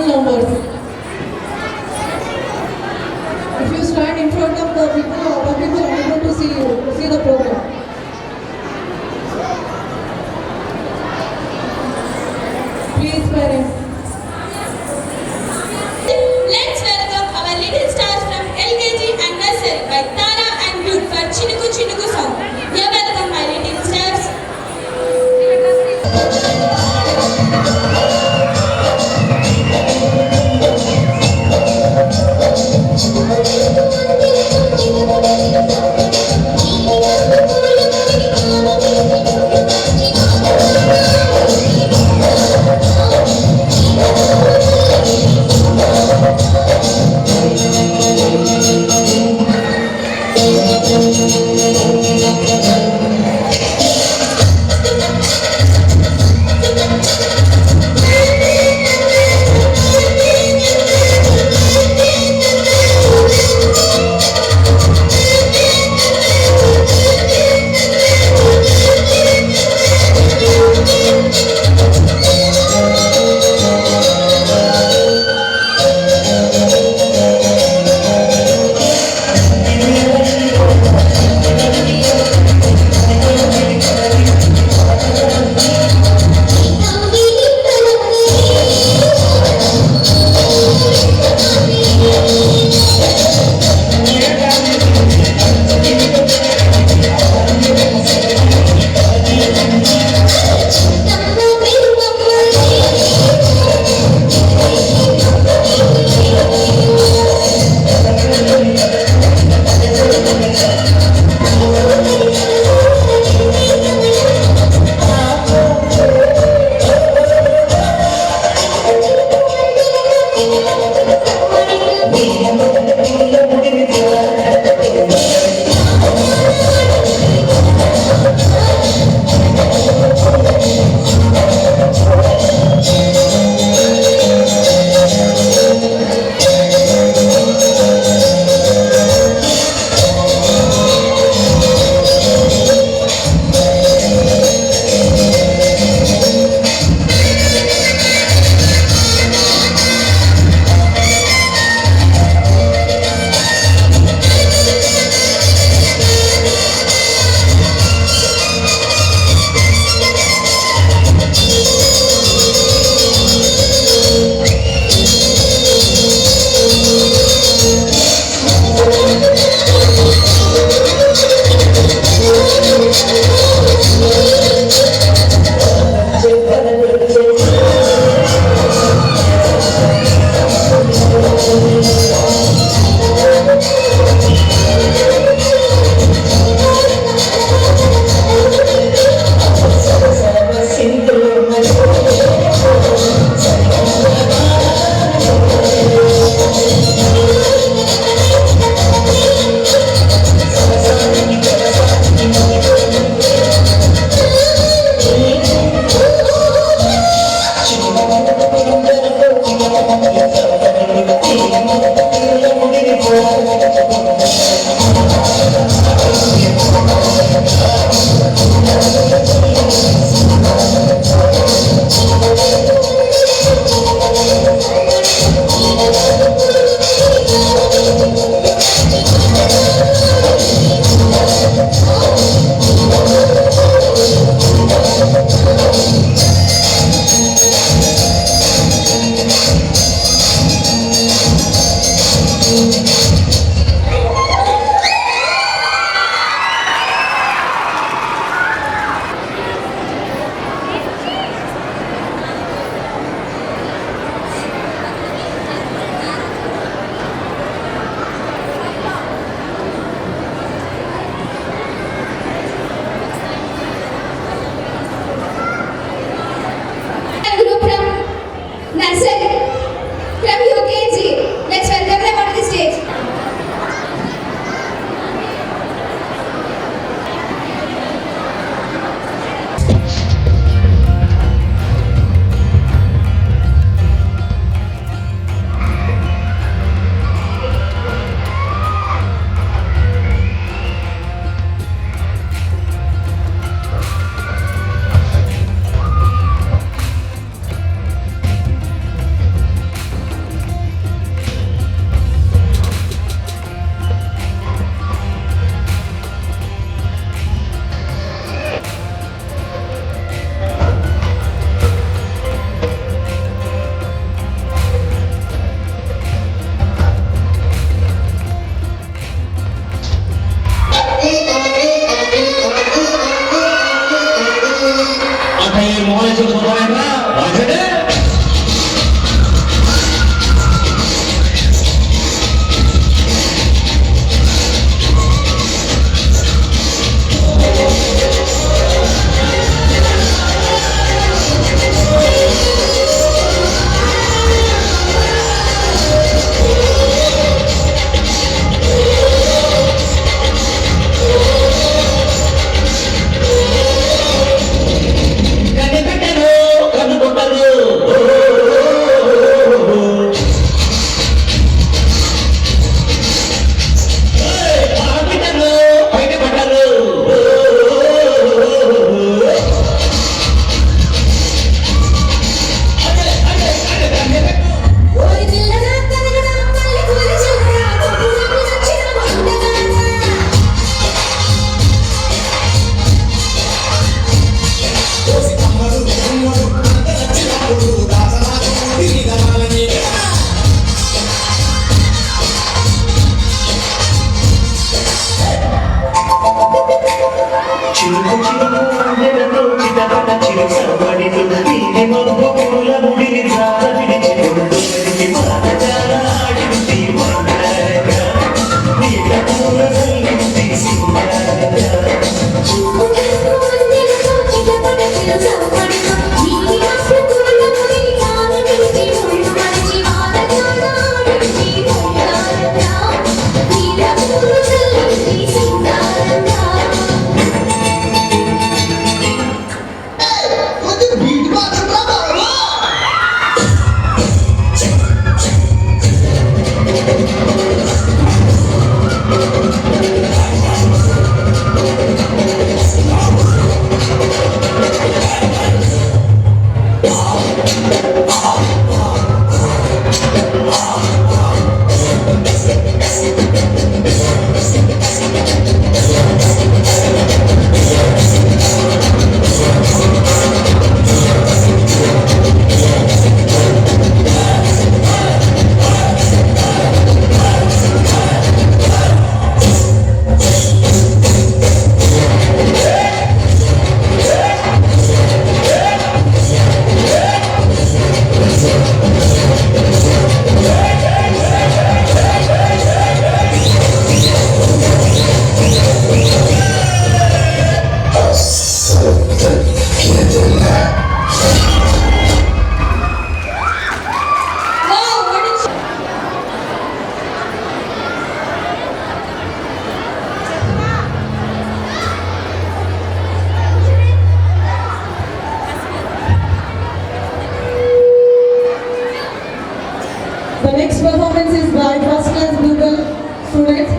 roll numbers. If you stand in front of the people, other people are able to see you, to see the program. Please, parents. Let's welcome our little stars from LKG and nursery by Tara and Dude for Chinuku Chinuku song. You're welcome, my little stars.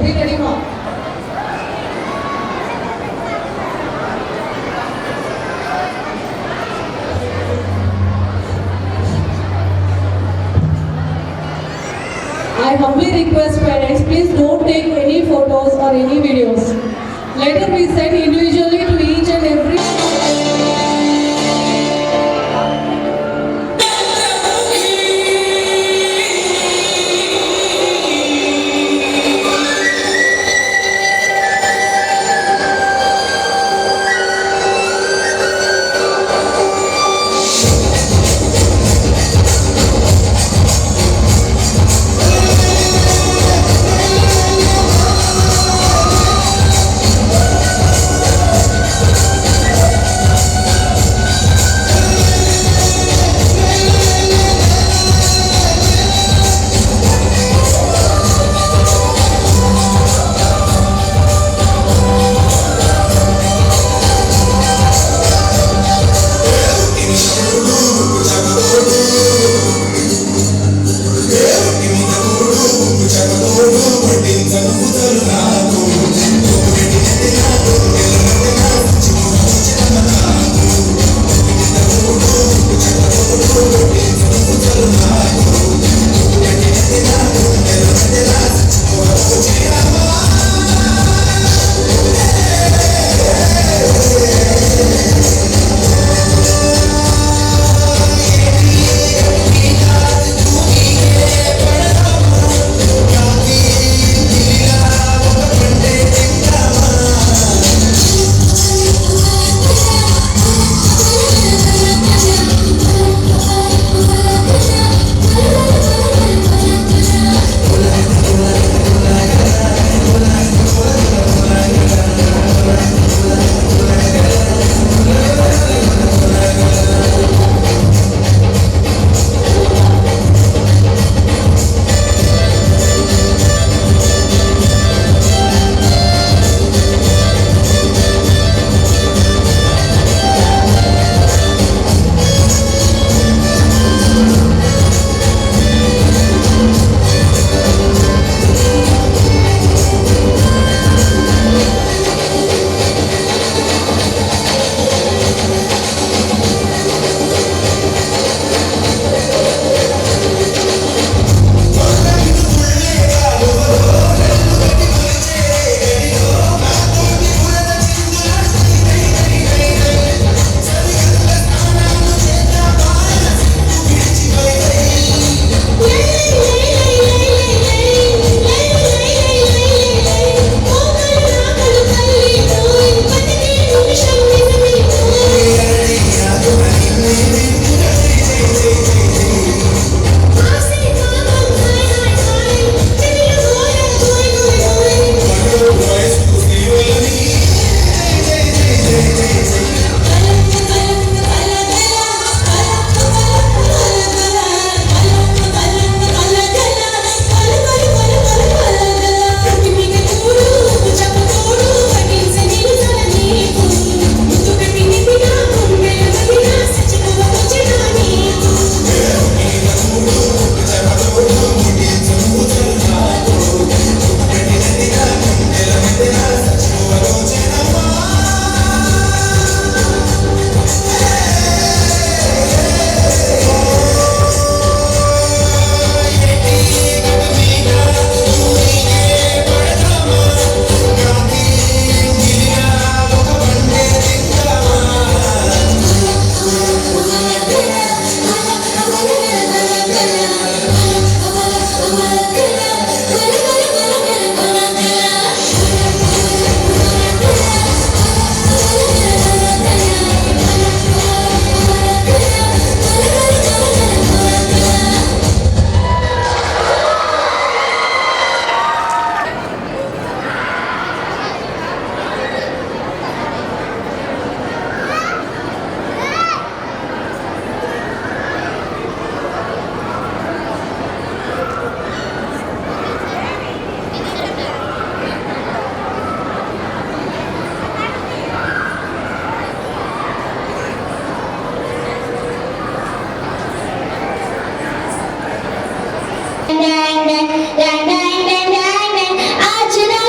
Be ready, ma. I humbly request parents, please don't take any photos or any videos. Later we send individually to each and every. आज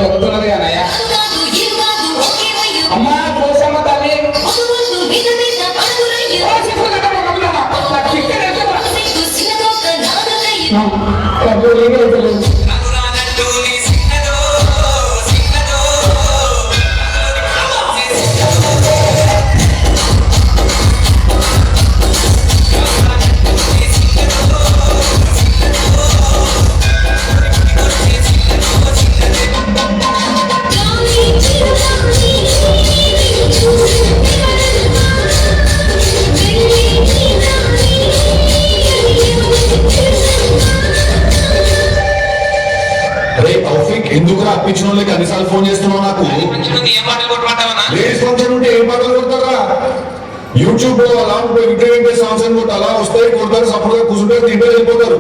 దొరుకుతున్నది కదయ్యా. అమ్మా కోసమ్మ తల్లి ఎందుకు అప్పించిన వాళ్ళకి అన్నిసార్లు phone చేస్తున్నావు నాకు? Ladies function ఉంటే ఏం పాటలు కొడతారా? యూట్యూబ్ లో అలా ఇంటర్వ్యూ సాంగ్స్ అని కొట్టి అలా వస్తాయి, కొడతారు, సపోర్ట్గా కూర్చుంటారు, తింటే వెళ్ళిపోతారు.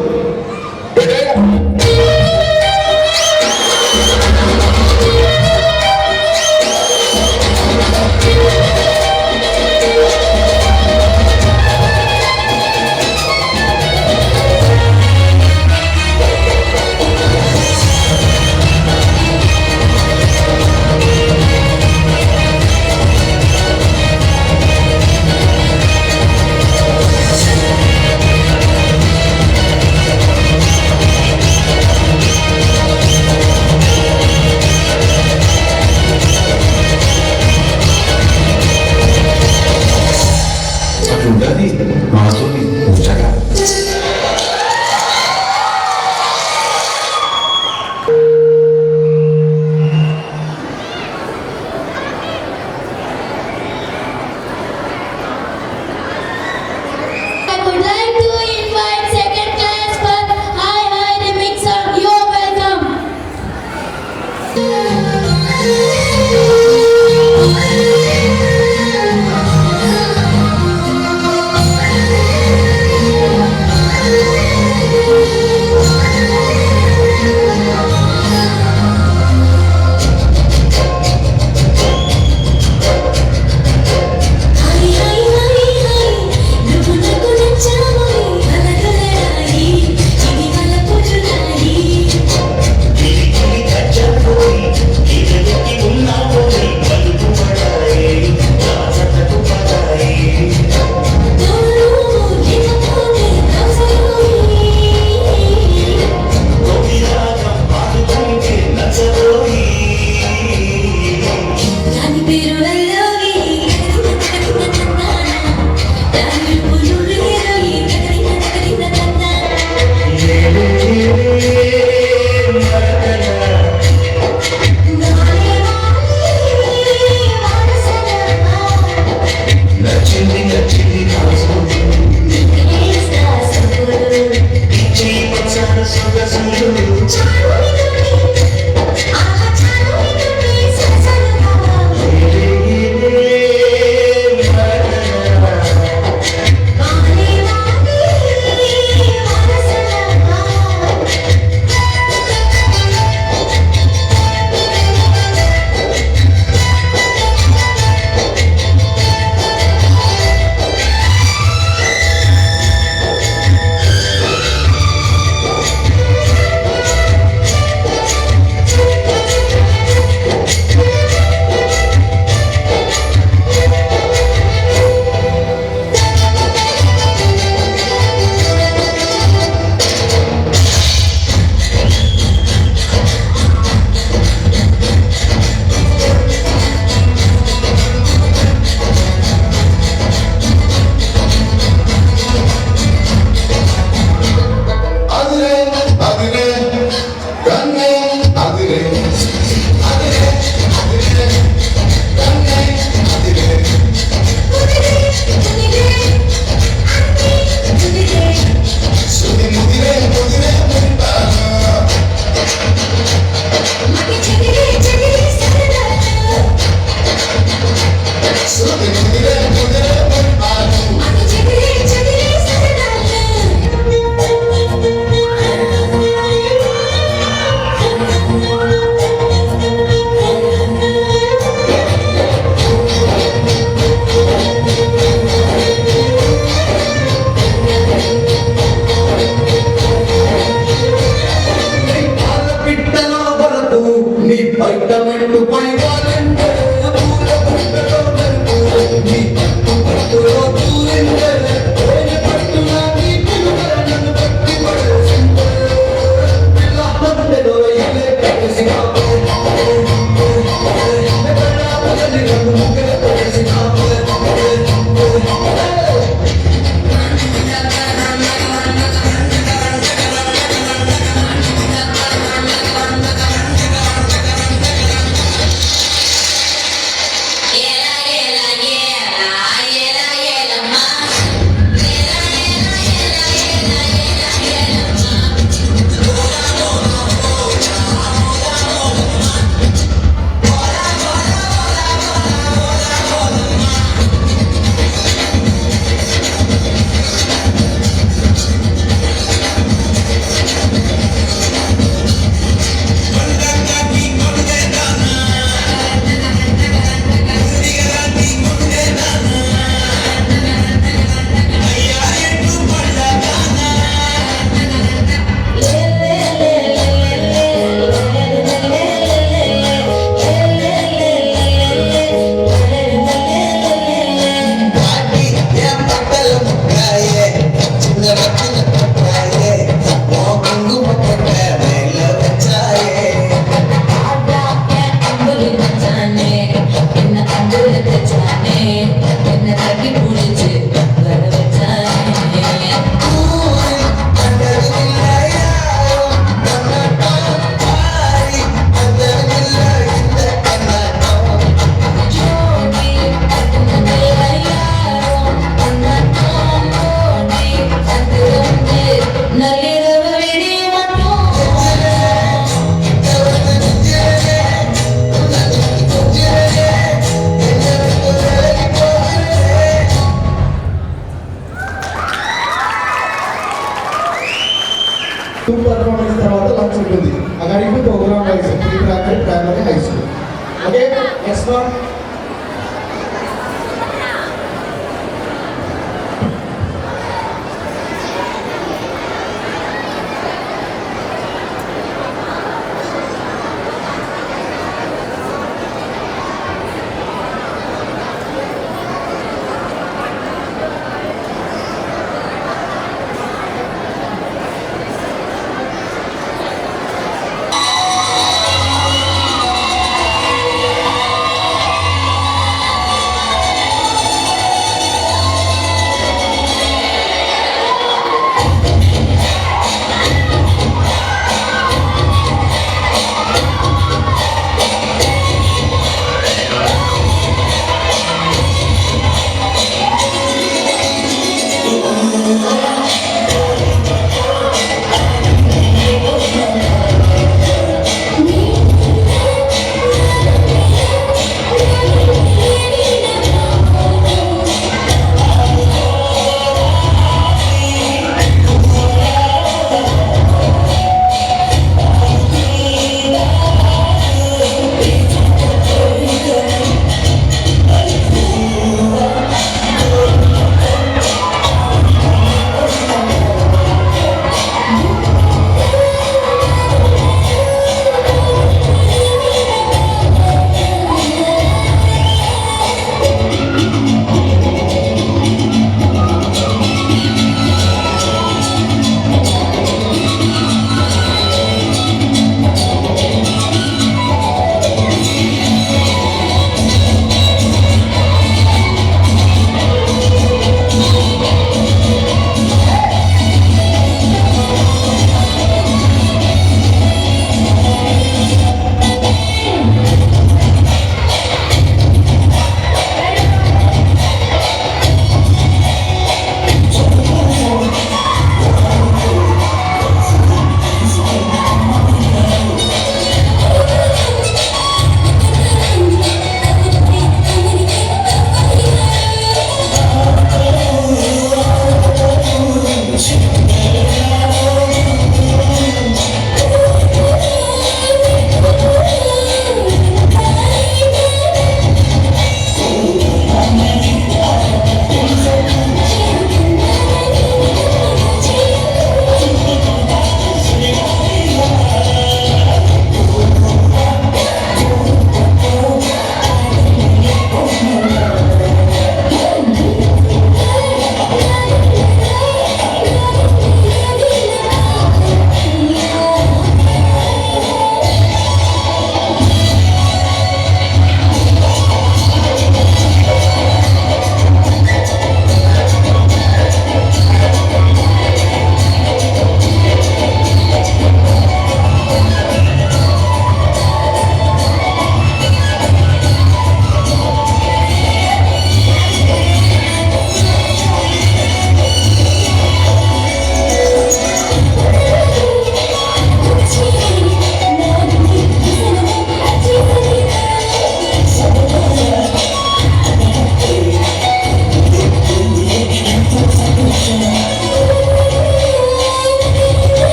పర్ఫార్మెన్స్ తర్వాత లంచ్ ఉంటుంది. అక్కడికి program wise pre primary high school. Okay next one